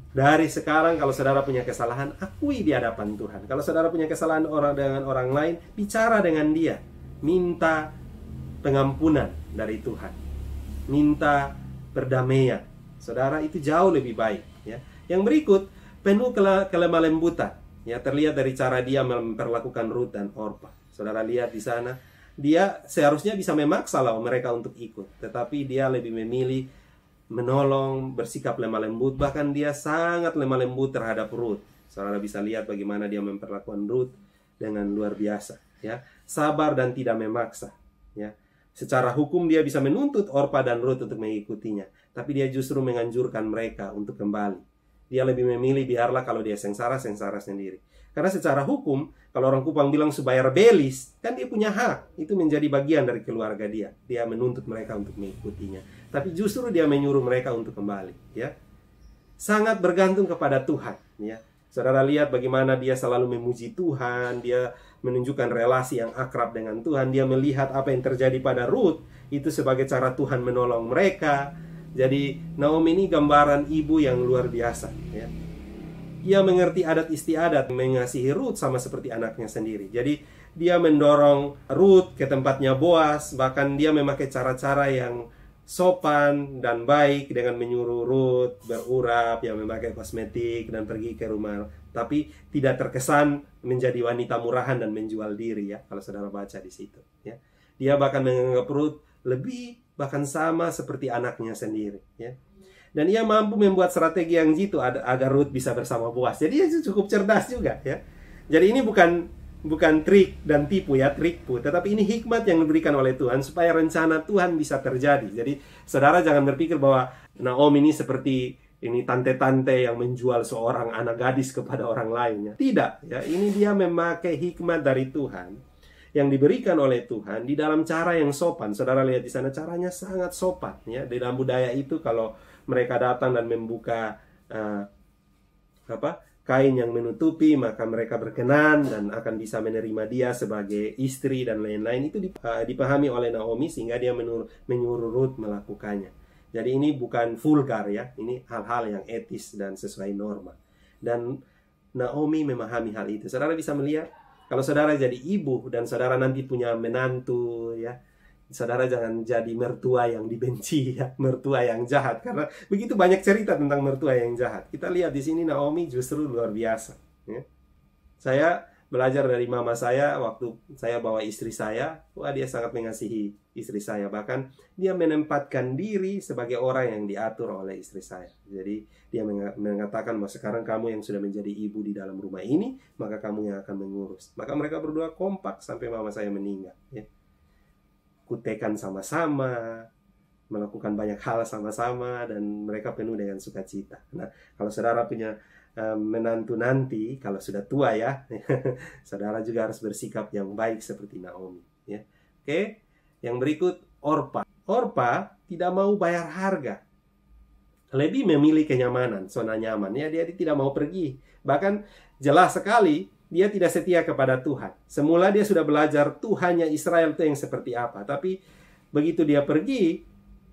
Dari sekarang kalau saudara punya kesalahan, akui di hadapan Tuhan. Kalau saudara punya kesalahan dengan orang lain, bicara dengan dia. Minta pengampunan dari Tuhan. Minta perdamaian. Saudara, itu jauh lebih baik, ya. Yang berikut, penuh kelemah lembutan. Ya, terlihat dari cara dia memperlakukan Ruth dan Orpa. Saudara lihat di sana, dia seharusnya bisa memaksa mereka untuk ikut, tetapi dia lebih memilih menolong, bersikap lemah lembut. Bahkan dia sangat lemah lembut terhadap Ruth. Saudara bisa lihat bagaimana dia memperlakukan Ruth dengan luar biasa, ya. Sabar dan tidak memaksa, ya. Secara hukum dia bisa menuntut Orpa dan Ruth untuk mengikutinya, tapi dia justru menganjurkan mereka untuk kembali. Dia lebih memilih biarlah kalau dia sengsara sendiri. Karena secara hukum, kalau orang Kupang bilang supaya rebelis, kan dia punya hak. Itu menjadi bagian dari keluarga dia. Dia menuntut mereka untuk mengikutinya. Tapi justru dia menyuruh mereka untuk kembali, ya. Sangat bergantung kepada Tuhan, ya. Saudara lihat bagaimana dia selalu memuji Tuhan. Dia menunjukkan relasi yang akrab dengan Tuhan. Dia melihat apa yang terjadi pada Ruth itu sebagai cara Tuhan menolong mereka. Jadi Naomi ini gambaran ibu yang luar biasa, ya. Ia mengerti adat istiadat, mengasihi Ruth sama seperti anaknya sendiri. Jadi dia mendorong Ruth ke tempatnya Boas, bahkan dia memakai cara-cara yang sopan dan baik dengan menyuruh Ruth berurap, yang memakai kosmetik dan pergi ke rumah, tapi tidak terkesan menjadi wanita murahan dan menjual diri, ya. Kalau saudara baca di situ, ya. Dia bahkan menganggap Ruth lebih, bahkan sama seperti anaknya sendiri, ya. Dan ia mampu membuat strategi yang jitu agar Ruth bisa bersama Boas. Jadi dia cukup cerdas juga, ya. Jadi ini bukan trik dan tipu, ya, trikpu, tetapi ini hikmat yang diberikan oleh Tuhan supaya rencana Tuhan bisa terjadi. Jadi saudara jangan berpikir bahwa Naomi ini seperti ini tante-tante yang menjual seorang anak gadis kepada orang lainnya. Tidak, ya. Ini dia memakai hikmat dari Tuhan yang diberikan oleh Tuhan di dalam cara yang sopan. Saudara lihat di sana caranya sangat sopan, ya. Di dalam budaya itu kalau mereka datang dan membuka kain yang menutupi, maka mereka berkenan dan akan bisa menerima dia sebagai istri dan lain-lain. Itu dipahami oleh Naomi sehingga dia menyuruh Ruth melakukannya. Jadi ini bukan vulgar, ya, ini hal-hal yang etis dan sesuai norma. Dan Naomi memahami hal itu. Saudara bisa melihat, kalau saudara jadi ibu dan saudara nanti punya menantu, ya, saudara jangan jadi mertua yang dibenci, ya, mertua yang jahat, karena begitu banyak cerita tentang mertua yang jahat. Kita lihat di sini Naomi justru luar biasa, ya. Saya belajar dari mama saya waktu saya bawa istri saya. Wah, dia sangat mengasihi istri saya. Bahkan dia menempatkan diri sebagai orang yang diatur oleh istri saya. Jadi dia mengatakan bahwa sekarang kamu yang sudah menjadi ibu di dalam rumah ini, maka kamu yang akan mengurus. Maka mereka berdua kompak sampai mama saya meninggal, ya. Kutekan sama-sama, melakukan banyak hal sama-sama, dan mereka penuh dengan sukacita. Nah, kalau saudara punya menantu nanti, kalau sudah tua, ya, saudara juga harus bersikap yang baik seperti Naomi, ya. Oke, yang berikut Orpa. Orpa tidak mau bayar harga, lebih memilih kenyamanan, zona nyaman, ya. Dia tidak mau pergi. Bahkan jelas sekali dia tidak setia kepada Tuhan. Semula dia sudah belajar Tuhannya Israel itu yang seperti apa, tapi begitu dia pergi,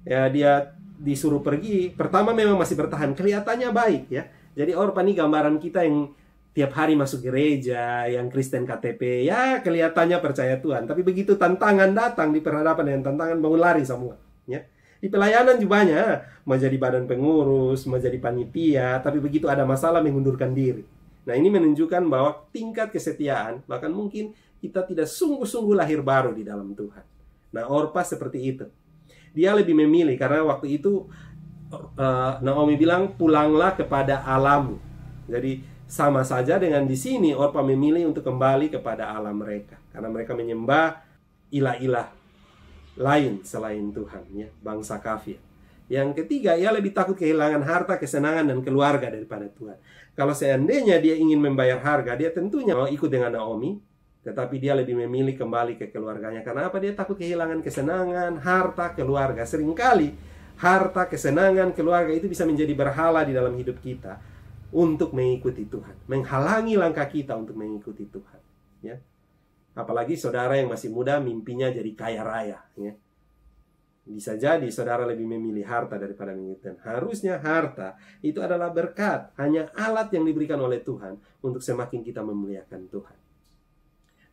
ya, dia disuruh pergi, pertama memang masih bertahan, kelihatannya baik, ya. Jadi Orpa ini gambaran kita yang tiap hari masuk gereja, yang Kristen KTP, ya, kelihatannya percaya Tuhan. Tapi begitu tantangan datang, di perhadapan dengan tantangan, bangun lari semua, ya. Di pelayanan juga banyak, mau jadi badan pengurus, mau jadi panitia, tapi begitu ada masalah mengundurkan diri. Nah, ini menunjukkan bahwa tingkat kesetiaan, bahkan mungkin kita tidak sungguh-sungguh lahir baru di dalam Tuhan. Nah, Orpa seperti itu. Dia lebih memilih, karena waktu itu Naomi bilang, pulanglah kepada alammu. Jadi sama saja dengan di sini Orpa memilih untuk kembali kepada alam mereka, karena mereka menyembah ilah-ilah lain selain Tuhan, ya, bangsa kafir. Yang ketiga, ia lebih takut kehilangan harta, kesenangan, dan keluarga daripada Tuhan. Kalau seandainya dia ingin membayar harga, dia tentunya mau ikut dengan Naomi, tetapi dia lebih memilih kembali ke keluarganya. Karena apa? Dia takut kehilangan kesenangan, harta, keluarga. Seringkali harta, kesenangan, keluarga itu bisa menjadi berhala di dalam hidup kita untuk mengikuti Tuhan, menghalangi langkah kita untuk mengikuti Tuhan, ya. Apalagi saudara yang masih muda, mimpinya jadi kaya raya, ya. Bisa jadi saudara lebih memilih harta daripada mengikuti Tuhan. Harusnya harta itu adalah berkat, hanya alat yang diberikan oleh Tuhan untuk semakin kita memuliakan Tuhan.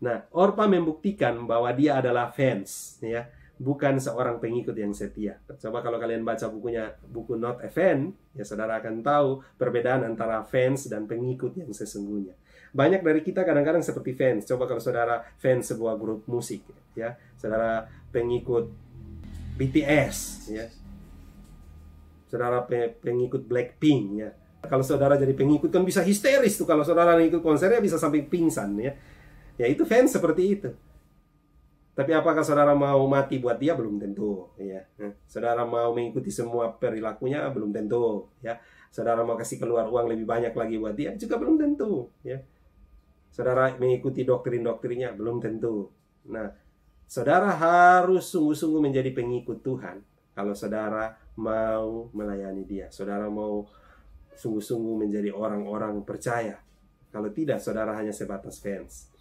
Nah, Orpa membuktikan bahwa dia adalah fans, ya, bukan seorang pengikut yang setia. Coba kalau kalian baca buku Not a Fan, ya, saudara akan tahu perbedaan antara fans dan pengikut yang sesungguhnya. Banyak dari kita kadang-kadang seperti fans. Coba kalau saudara fans sebuah grup musik, ya, saudara pengikut BTS, ya, saudara pengikut Blackpink, ya. Kalau saudara jadi pengikut kan bisa histeris tuh. Kalau saudara ikut konsernya bisa sampai pingsan, ya. Ya, itu fans seperti itu. Tapi apakah saudara mau mati buat dia? Belum tentu, ya. Saudara mau mengikuti semua perilakunya? Belum tentu, ya. Saudara mau kasih keluar uang lebih banyak lagi buat dia? Juga belum tentu, ya. Saudara mengikuti doktrin-doktrinnya? Belum tentu. Nah, saudara harus sungguh-sungguh menjadi pengikut Tuhan kalau saudara mau melayani dia. Saudara mau sungguh-sungguh menjadi orang-orang percaya. Kalau tidak, saudara hanya sebatas fans.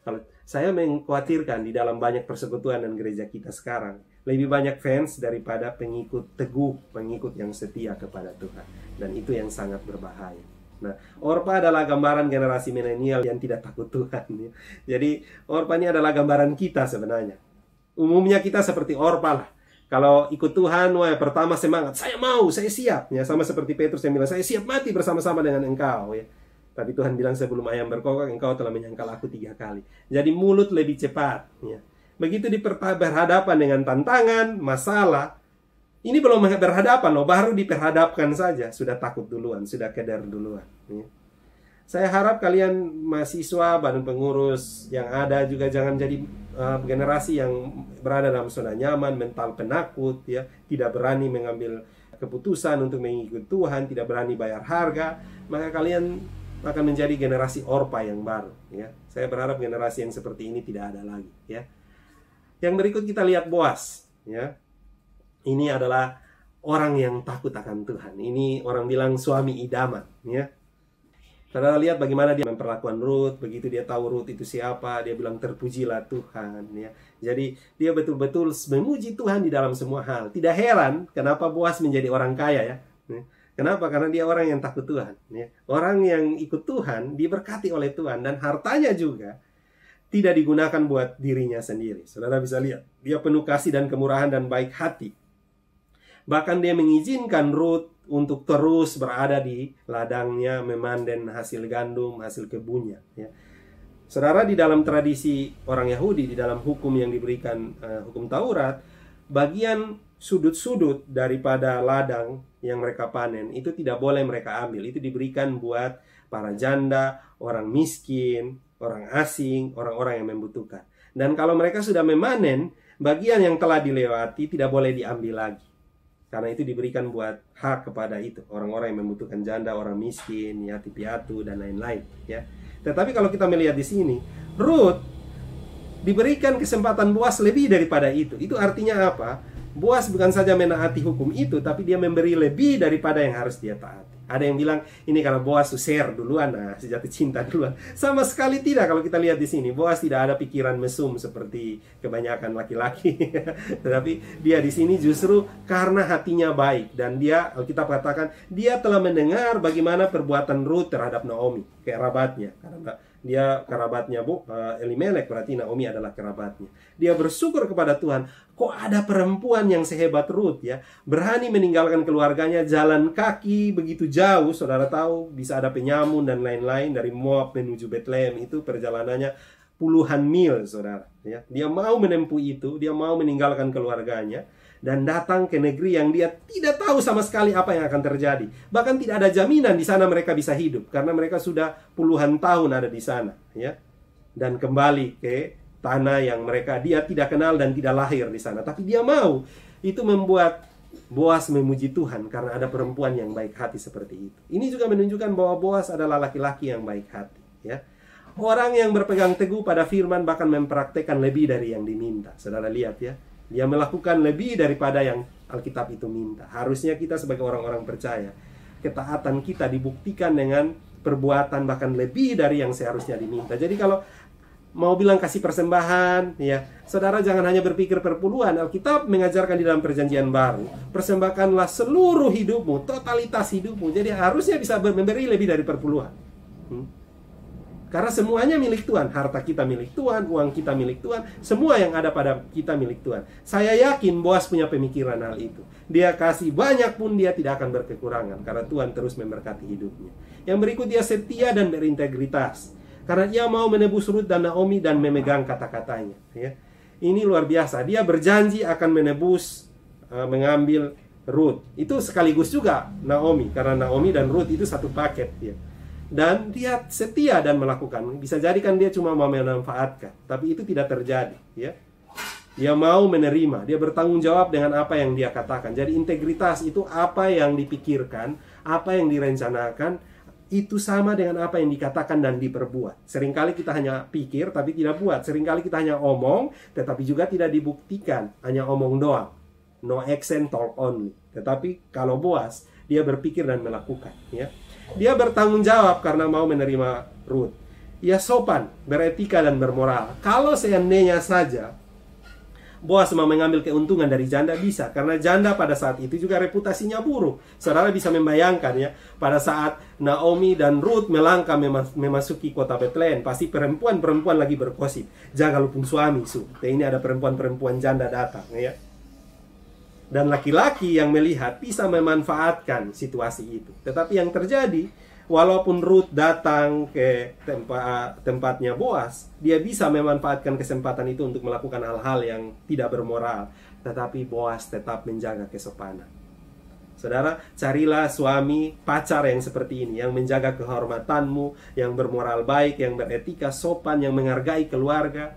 Kalau saya mengkhawatirkan di dalam banyak persekutuan dan gereja kita sekarang, lebih banyak fans daripada pengikut teguh, pengikut yang setia kepada Tuhan. Dan itu yang sangat berbahaya. Nah, Orpa adalah gambaran generasi milenial yang tidak takut Tuhan, ya. Jadi Orpa ini adalah gambaran kita sebenarnya. Umumnya kita seperti Orpa lah. Kalau ikut Tuhan, wah, pertama semangat, saya mau, saya siap, ya. Sama seperti Petrus yang bilang, saya siap mati bersama-sama dengan engkau, ya. Tapi Tuhan bilang, sebelum ayam berkokok, engkau telah menyangkal aku 3 kali. Jadi mulut lebih cepat, ya. Begitu berhadapan dengan tantangan, masalah, ini belum berhadapan loh, baru diperhadapkan saja, sudah takut duluan, sudah keder duluan, ya. Saya harap kalian mahasiswa, badan pengurus yang ada juga jangan jadi generasi yang berada dalam zona nyaman, mental penakut, ya, tidak berani mengambil keputusan untuk mengikuti Tuhan, tidak berani bayar harga, maka kalian akan menjadi generasi Orpa yang baru, ya. Saya berharap generasi yang seperti ini tidak ada lagi, ya. Yang berikut kita lihat Boas, ya. Ini adalah orang yang takut akan Tuhan. Ini orang bilang suami idaman, ya. Saudara lihat bagaimana dia memperlakukan Rut. Begitu dia tahu Rut itu siapa, dia bilang terpujilah Tuhan, ya. Jadi dia betul-betul memuji Tuhan di dalam semua hal. Tidak heran kenapa Boas menjadi orang kaya, ya. Kenapa? Karena dia orang yang takut Tuhan, ya. Orang yang ikut Tuhan diberkati oleh Tuhan, dan hartanya juga tidak digunakan buat dirinya sendiri. Saudara bisa lihat, dia penuh kasih dan kemurahan dan baik hati. Bahkan dia mengizinkan Rut untuk terus berada di ladangnya, memanen hasil gandum, hasil kebunnya, ya. Saudara, di dalam tradisi orang Yahudi, di dalam hukum yang diberikan, hukum Taurat, bagian sudut-sudut daripada ladang yang mereka panen itu tidak boleh mereka ambil. Itu diberikan buat para janda, orang miskin, orang asing, orang-orang yang membutuhkan. Dan kalau mereka sudah memanen, bagian yang telah dilewati tidak boleh diambil lagi. Karena itu diberikan buat hak kepada itu, orang-orang yang membutuhkan, janda, orang miskin, yatim piatu, dan lain-lain, ya. Tetapi kalau kita melihat di sini, Rut diberikan kesempatan Boas lebih daripada itu. Itu artinya apa? Boas bukan saja menaati hukum itu, tapi dia memberi lebih daripada yang harus dia taati. Ada yang bilang ini karena Boas share duluan, sejati cinta duluan. Sama sekali tidak. Kalau kita lihat di sini, Boas tidak ada pikiran mesum seperti kebanyakan laki-laki. Tetapi dia di sini justru karena hatinya baik, dan dia, Alkitab katakan, dia telah mendengar bagaimana perbuatan Rut terhadap Naomi, kerabatnya. Karena dia kerabatnya Elimelek, berarti Naomi adalah kerabatnya. Dia bersyukur kepada Tuhan, kok ada perempuan yang sehebat Rut, ya, berani meninggalkan keluarganya, jalan kaki begitu jauh. Saudara tahu bisa ada penyamun dan lain-lain dari Moab menuju Bethlehem, itu perjalanannya puluhan mil, saudara, ya. Dia mau menempuh itu, dia mau meninggalkan keluarganya dan datang ke negeri yang dia tidak tahu sama sekali apa yang akan terjadi. Bahkan tidak ada jaminan di sana mereka bisa hidup, karena mereka sudah puluhan tahun ada di sana, ya. Dan kembali ke tanah yang dia tidak kenal dan tidak lahir di sana. Tapi dia mau. Itu membuat Boas memuji Tuhan karena ada perempuan yang baik hati seperti itu. Ini juga menunjukkan bahwa Boas adalah laki-laki yang baik hati, ya. Orang yang berpegang teguh pada firman, bahkan mempraktekkan lebih dari yang diminta. Saudara lihat, ya. Dia melakukan lebih daripada yang Alkitab itu minta. Harusnya kita sebagai orang-orang percaya, ketaatan kita dibuktikan dengan perbuatan bahkan lebih dari yang seharusnya diminta. Jadi kalau mau bilang kasih persembahan, ya, saudara jangan hanya berpikir perpuluhan. Alkitab mengajarkan di dalam perjanjian baru, persembahkanlah seluruh hidupmu, totalitas hidupmu. Jadi harusnya bisa memberi lebih dari perpuluhan. Karena semuanya milik Tuhan. Harta kita milik Tuhan, uang kita milik Tuhan, semua yang ada pada kita milik Tuhan. Saya yakin Boas punya pemikiran hal itu. Dia kasih banyak pun dia tidak akan berkekurangan, karena Tuhan terus memberkati hidupnya. Yang berikut, dia setia dan berintegritas, karena dia mau menebus Rut dan Naomi dan memegang kata-katanya, ya. Ini luar biasa. Dia berjanji akan menebus, mengambil Rut. Itu sekaligus juga Naomi, karena Naomi dan Rut itu satu paket, ya. Dan dia setia dan melakukan. Bisa jadi kan dia cuma mau memanfaatkan, tapi itu tidak terjadi, ya. Dia mau menerima, dia bertanggung jawab dengan apa yang dia katakan. Jadi integritas itu apa yang dipikirkan, apa yang direncanakan, itu sama dengan apa yang dikatakan dan diperbuat. Seringkali kita hanya pikir tapi tidak buat. Seringkali kita hanya omong tetapi juga tidak dibuktikan, hanya omong doang. No action, talk only. Tetapi kalau Boas, dia berpikir dan melakukan, ya. Dia bertanggung jawab karena mau menerima Rut. Ia sopan, beretika dan bermoral. Kalau seandainya saja Boas mau mengambil keuntungan dari janda, bisa. Karena janda pada saat itu juga reputasinya buruk. Saudara bisa membayangkan, ya, pada saat Naomi dan Rut melangkah memasuki kota Bethlehem, pasti perempuan-perempuan lagi bergosip, jaga lupung suami, ini ada perempuan-perempuan janda datang, ya. Dan laki-laki yang melihat bisa memanfaatkan situasi itu. Tetapi yang terjadi, walaupun Rut datang ke tempatnya Boas, dia bisa memanfaatkan kesempatan itu untuk melakukan hal-hal yang tidak bermoral. Tetapi Boas tetap menjaga kesopanan. Saudara, carilah suami, pacar yang seperti ini, yang menjaga kehormatanmu, yang bermoral baik, yang beretika, sopan, yang menghargai keluarga,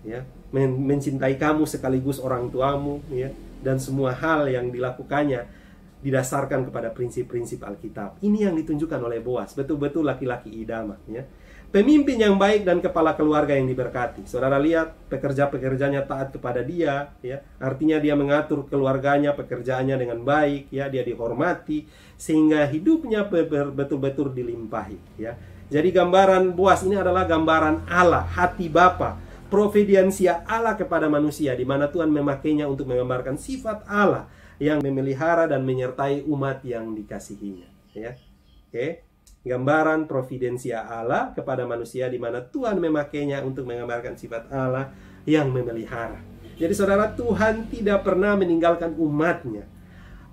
ya, mencintai kamu sekaligus orang tuamu, ya. Dan semua hal yang dilakukannya didasarkan kepada prinsip-prinsip Alkitab. Ini yang ditunjukkan oleh Boaz, betul-betul laki-laki idaman, ya. Pemimpin yang baik dan kepala keluarga yang diberkati. Saudara lihat, pekerja-pekerjanya taat kepada dia, ya. Artinya dia mengatur keluarganya, pekerjaannya dengan baik, ya. Dia dihormati sehingga hidupnya betul-betul dilimpahi, ya. Jadi gambaran Boaz ini adalah gambaran Allah, hati Bapa, providensia Allah kepada manusia, di mana Tuhan memakainya untuk menggambarkan sifat Allah yang memelihara dan menyertai umat yang dikasihinya, ya. Oke. Gambaran providensia Allah kepada manusia, di mana Tuhan memakainya untuk menggambarkan sifat Allah yang memelihara. Jadi saudara, Tuhan tidak pernah meninggalkan umatnya.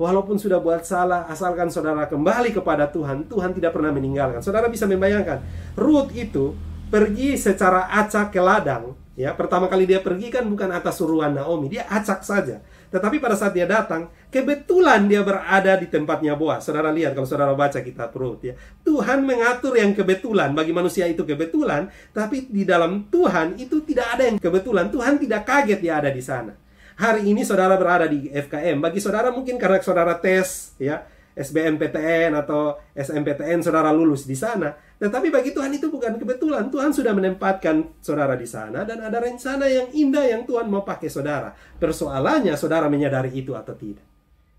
Walaupun sudah buat salah, asalkan saudara kembali kepada Tuhan, Tuhan tidak pernah meninggalkan. Saudara bisa membayangkan, Ruth itu pergi secara acak ke ladang, ya. Pertama kali dia pergi kan bukan atas suruhan Naomi, dia acak saja. Tetapi pada saat dia datang, kebetulan dia berada di tempatnya Boaz. Saudara lihat kalau saudara baca kitab Rut, ya. Tuhan mengatur yang kebetulan. Bagi manusia itu kebetulan, tapi di dalam Tuhan itu tidak ada yang kebetulan. Tuhan tidak kaget dia ada di sana. Hari ini saudara berada di FKM. Bagi saudara mungkin karena saudara tes, ya, SBMPTN atau SMPTN, saudara lulus di sana. Tetapi bagi Tuhan itu bukan kebetulan. Tuhan sudah menempatkan saudara di sana, dan ada rencana yang indah yang Tuhan mau pakai saudara. Persoalannya saudara menyadari itu atau tidak.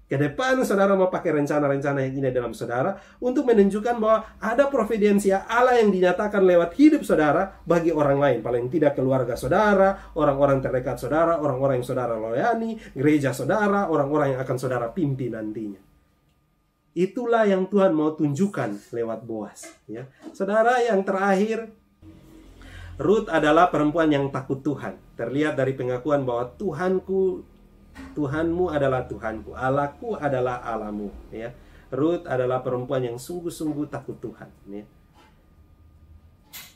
Ke depan saudara mau pakai rencana-rencana yang indah dalam saudara untuk menunjukkan bahwa ada providensia Allah yang dinyatakan lewat hidup saudara bagi orang lain. Paling tidak keluarga saudara, orang-orang terdekat saudara, orang-orang yang saudara layani, gereja saudara, orang-orang yang akan saudara pimpin nantinya. Itulah yang Tuhan mau tunjukkan lewat Boaz, ya. Saudara, yang terakhir, Ruth adalah perempuan yang takut Tuhan. Terlihat dari pengakuan bahwa Tuhanmu adalah Tuhanku, Allahku adalah Allahmu, ya. Ruth adalah perempuan yang sungguh-sungguh takut Tuhan, ya.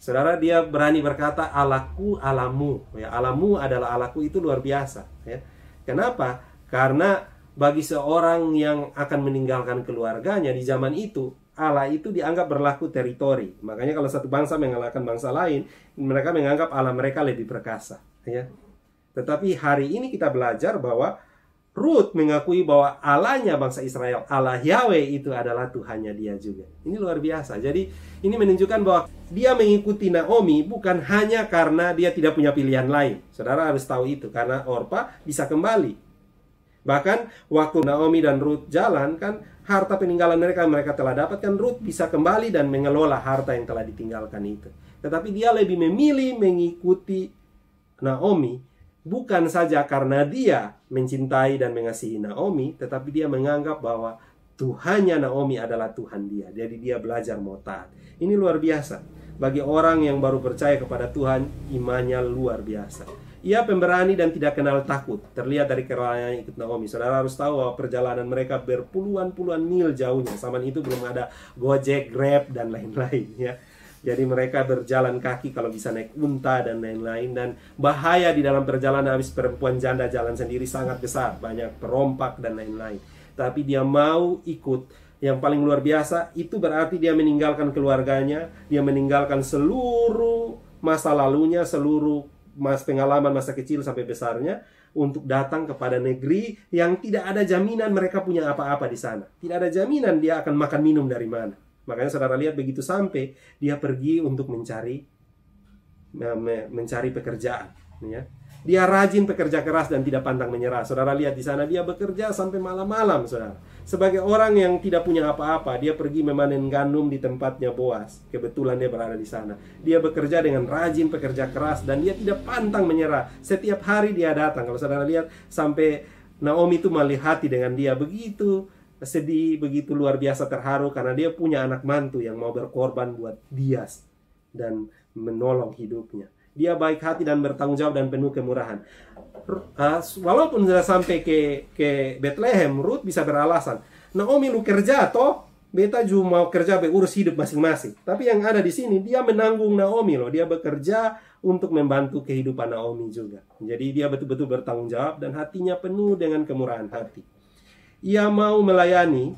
Saudara, dia berani berkata Allahku, Allahmu, ya. Allahmu adalah Allahku, itu luar biasa, ya. Kenapa? Karena bagi seorang yang akan meninggalkan keluarganya di zaman itu, Allah itu dianggap berlaku teritori. Makanya kalau satu bangsa mengalahkan bangsa lain, mereka menganggap Allah mereka lebih perkasa, ya. Tetapi hari ini kita belajar bahwa Ruth mengakui bahwa Allahnya bangsa Israel, Allah Yahweh itu adalah Tuhannya dia juga. Ini luar biasa. Jadi ini menunjukkan bahwa dia mengikuti Naomi bukan hanya karena dia tidak punya pilihan lain. Saudara harus tahu itu, karena Orpa bisa kembali. Bahkan waktu Naomi dan Ruth jalan, kan harta peninggalan mereka telah dapatkan, Ruth bisa kembali dan mengelola harta yang telah ditinggalkan itu. Tetapi dia lebih memilih mengikuti Naomi, bukan saja karena dia mencintai dan mengasihi Naomi, tetapi dia menganggap bahwa Tuhannya Naomi adalah Tuhan dia. Jadi dia belajar mau taat. Ini luar biasa. Bagi orang yang baru percaya kepada Tuhan, imannya luar biasa. Ia pemberani dan tidak kenal takut. Terlihat dari kerelaannya ikut Naomi. Saudara harus tahu bahwa perjalanan mereka berpuluhan-puluhan mil jauhnya. Zaman itu belum ada Gojek, Grab, dan lain-lain, ya. Jadi mereka berjalan kaki, kalau bisa naik unta dan lain-lain. Dan bahaya di dalam perjalanan, habis perempuan janda jalan sendiri sangat besar. Banyak perompak dan lain-lain. Tapi dia mau ikut. Yang paling luar biasa, itu berarti dia meninggalkan keluarganya. Dia meninggalkan seluruh masa lalunya, seluruh pengalaman masa kecil sampai besarnya, untuk datang kepada negeri yang tidak ada jaminan mereka punya apa-apa di sana. Tidak ada jaminan dia akan makan minum dari mana. Makanya saudara lihat, begitu sampai, dia pergi untuk mencari pekerjaan, ya. Dia rajin bekerja keras dan tidak pantang menyerah. Saudara lihat di sana, dia bekerja sampai malam-malam, saudara. Sebagai orang yang tidak punya apa-apa, dia pergi memanen gandum di tempatnya Boaz. Kebetulan dia berada di sana. Dia bekerja dengan rajin, bekerja keras, dan dia tidak pantang menyerah. Setiap hari dia datang. Kalau saudara lihat, sampai Naomi itu melihati dengan dia begitu sedih, begitu luar biasa terharu, karena dia punya anak mantu yang mau berkorban buat dia dan menolong hidupnya. Dia baik hati dan bertanggung jawab dan penuh kemurahan. Walaupun sudah sampai ke Bethlehem, Ruth bisa beralasan, Naomi lu kerja toh, beta juga mau kerja urus hidup masing-masing. Tapi yang ada di sini, dia menanggung Naomi loh. Dia bekerja untuk membantu kehidupan Naomi juga. Jadi dia betul-betul bertanggung jawab dan hatinya penuh dengan kemurahan hati. Ia mau melayani,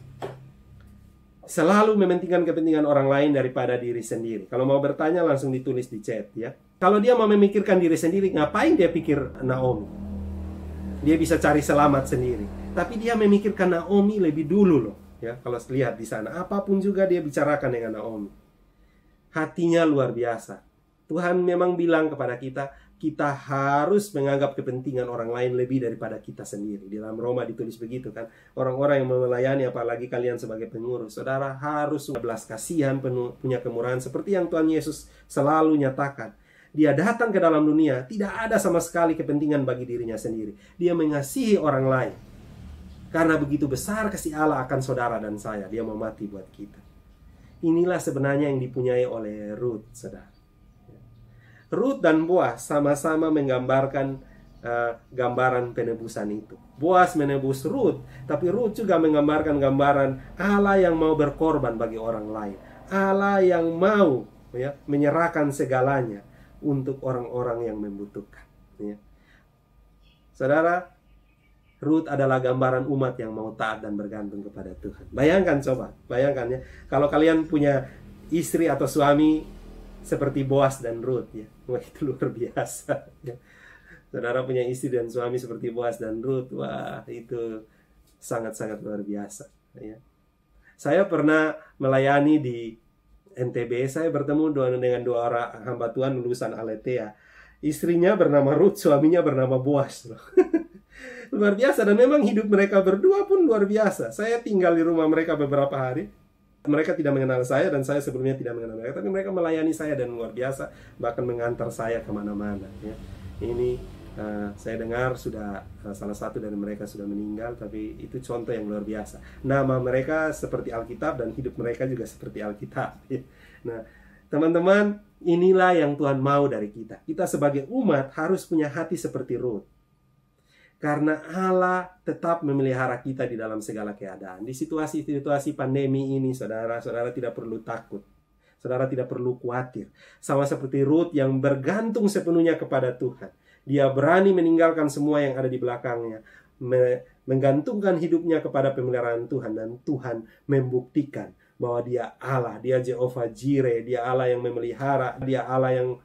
selalu mementingkan kepentingan orang lain daripada diri sendiri. Kalau mau bertanya langsung ditulis di chat, ya. Kalau dia mau memikirkan diri sendiri, ngapain dia pikir Naomi? Dia bisa cari selamat sendiri. Tapi dia memikirkan Naomi lebih dulu loh. Ya, kalau lihat di sana, apapun juga dia bicarakan dengan Naomi. Hatinya luar biasa. Tuhan memang bilang kepada kita, kita harus menganggap kepentingan orang lain lebih daripada kita sendiri. Di dalam Roma ditulis begitu kan. Orang-orang yang melayani, apalagi kalian sebagai pengurus, saudara harus belas kasihan, punya kemurahan, seperti yang Tuhan Yesus selalu nyatakan. Dia datang ke dalam dunia, tidak ada sama sekali kepentingan bagi dirinya sendiri. Dia mengasihi orang lain. Karena begitu besar kasih Allah akan saudara dan saya, dia mau mati buat kita. Inilah sebenarnya yang dipunyai oleh Ruth, saudara. Ruth dan Boaz sama-sama menggambarkan gambaran penebusan itu. Boaz menebus Ruth, tapi Ruth juga menggambarkan gambaran Allah yang mau berkorban bagi orang lain. Allah yang mau menyerahkan segalanya untuk orang-orang yang membutuhkan. Saudara, Ruth adalah gambaran umat yang mau taat dan bergantung kepada Tuhan. Bayangkan, coba, bayangkan ya, kalau kalian punya istri atau suami seperti Boaz dan Ruth, ya, wah itu luar biasa. Ya. Saudara punya istri dan suami seperti Boaz dan Ruth, wah itu sangat-sangat luar biasa. Ya. Saya pernah melayani di NTB, saya bertemu dengan dua orang hamba Tuhan lulusan Aletea. Istrinya bernama Ruth, suaminya bernama Boaz. Luar biasa, dan memang hidup mereka berdua pun luar biasa. Saya tinggal di rumah mereka beberapa hari. Mereka tidak mengenal saya dan saya sebelumnya tidak mengenal mereka, tapi mereka melayani saya dan luar biasa, bahkan mengantar saya kemana-mana. Ya. Ini saya dengar sudah salah satu dari mereka sudah meninggal, tapi itu contoh yang luar biasa. Nama mereka seperti Alkitab dan hidup mereka juga seperti Alkitab. Ya. Nah, teman-teman, inilah yang Tuhan mau dari kita. Kita sebagai umat harus punya hati seperti Ruth. Karena Allah tetap memelihara kita di dalam segala keadaan. Di situasi-situasi pandemi ini, saudara-saudara tidak perlu takut. Saudara tidak perlu khawatir. Sama seperti Ruth yang bergantung sepenuhnya kepada Tuhan. Dia berani meninggalkan semua yang ada di belakangnya. Menggantungkan hidupnya kepada pemeliharaan Tuhan. Dan Tuhan membuktikan bahwa dia Allah. Dia Jehovah Jireh. Dia Allah yang memelihara. Dia Allah yang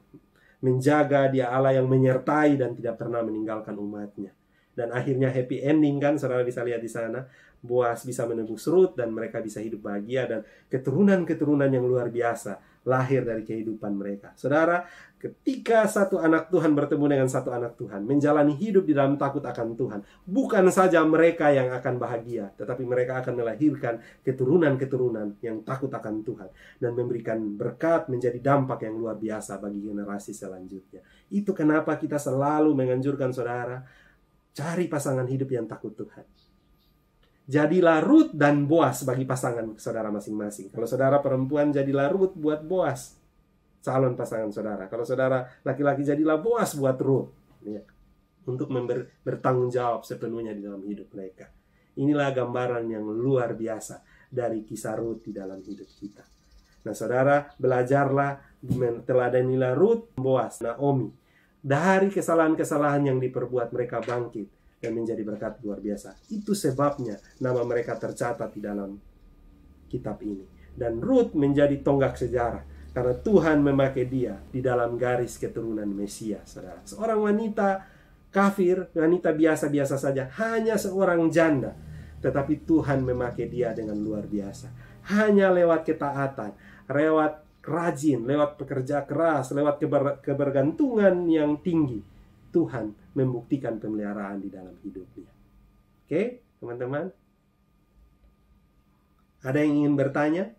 menjaga. Dia Allah yang menyertai dan tidak pernah meninggalkan umatnya. Dan akhirnya happy ending kan, saudara bisa lihat di sana. Boaz bisa menebus Ruth dan mereka bisa hidup bahagia, dan keturunan-keturunan yang luar biasa lahir dari kehidupan mereka. Saudara, ketika satu anak Tuhan bertemu dengan satu anak Tuhan, menjalani hidup di dalam takut akan Tuhan, bukan saja mereka yang akan bahagia, tetapi mereka akan melahirkan keturunan-keturunan yang takut akan Tuhan dan memberikan berkat, menjadi dampak yang luar biasa bagi generasi selanjutnya. Itu kenapa kita selalu menganjurkan saudara, cari pasangan hidup yang takut Tuhan. Jadilah Ruth dan Boaz bagi pasangan saudara masing-masing. Kalau saudara perempuan, jadilah Ruth buat Boaz, calon pasangan saudara. Kalau saudara laki-laki, jadilah Boaz buat Ruth, ya, untuk bertanggung jawab sepenuhnya di dalam hidup mereka. Inilah gambaran yang luar biasa dari kisah Ruth di dalam hidup kita. Nah saudara, belajarlah, teladanilah Ruth, Boaz, Naomi. Dari kesalahan-kesalahan yang diperbuat, mereka bangkit dan menjadi berkat luar biasa. Itu sebabnya nama mereka tercatat di dalam kitab ini. Dan Ruth menjadi tonggak sejarah karena Tuhan memakai dia di dalam garis keturunan Mesias, saudara. Seorang wanita kafir, wanita biasa-biasa saja, hanya seorang janda, tetapi Tuhan memakai dia dengan luar biasa. Hanya lewat ketaatan, lewat rajin, lewat pekerja keras, lewat kebergantungan yang tinggi, Tuhan membuktikan pemeliharaan di dalam hidupnya. Oke, teman-teman? Ada yang ingin bertanya?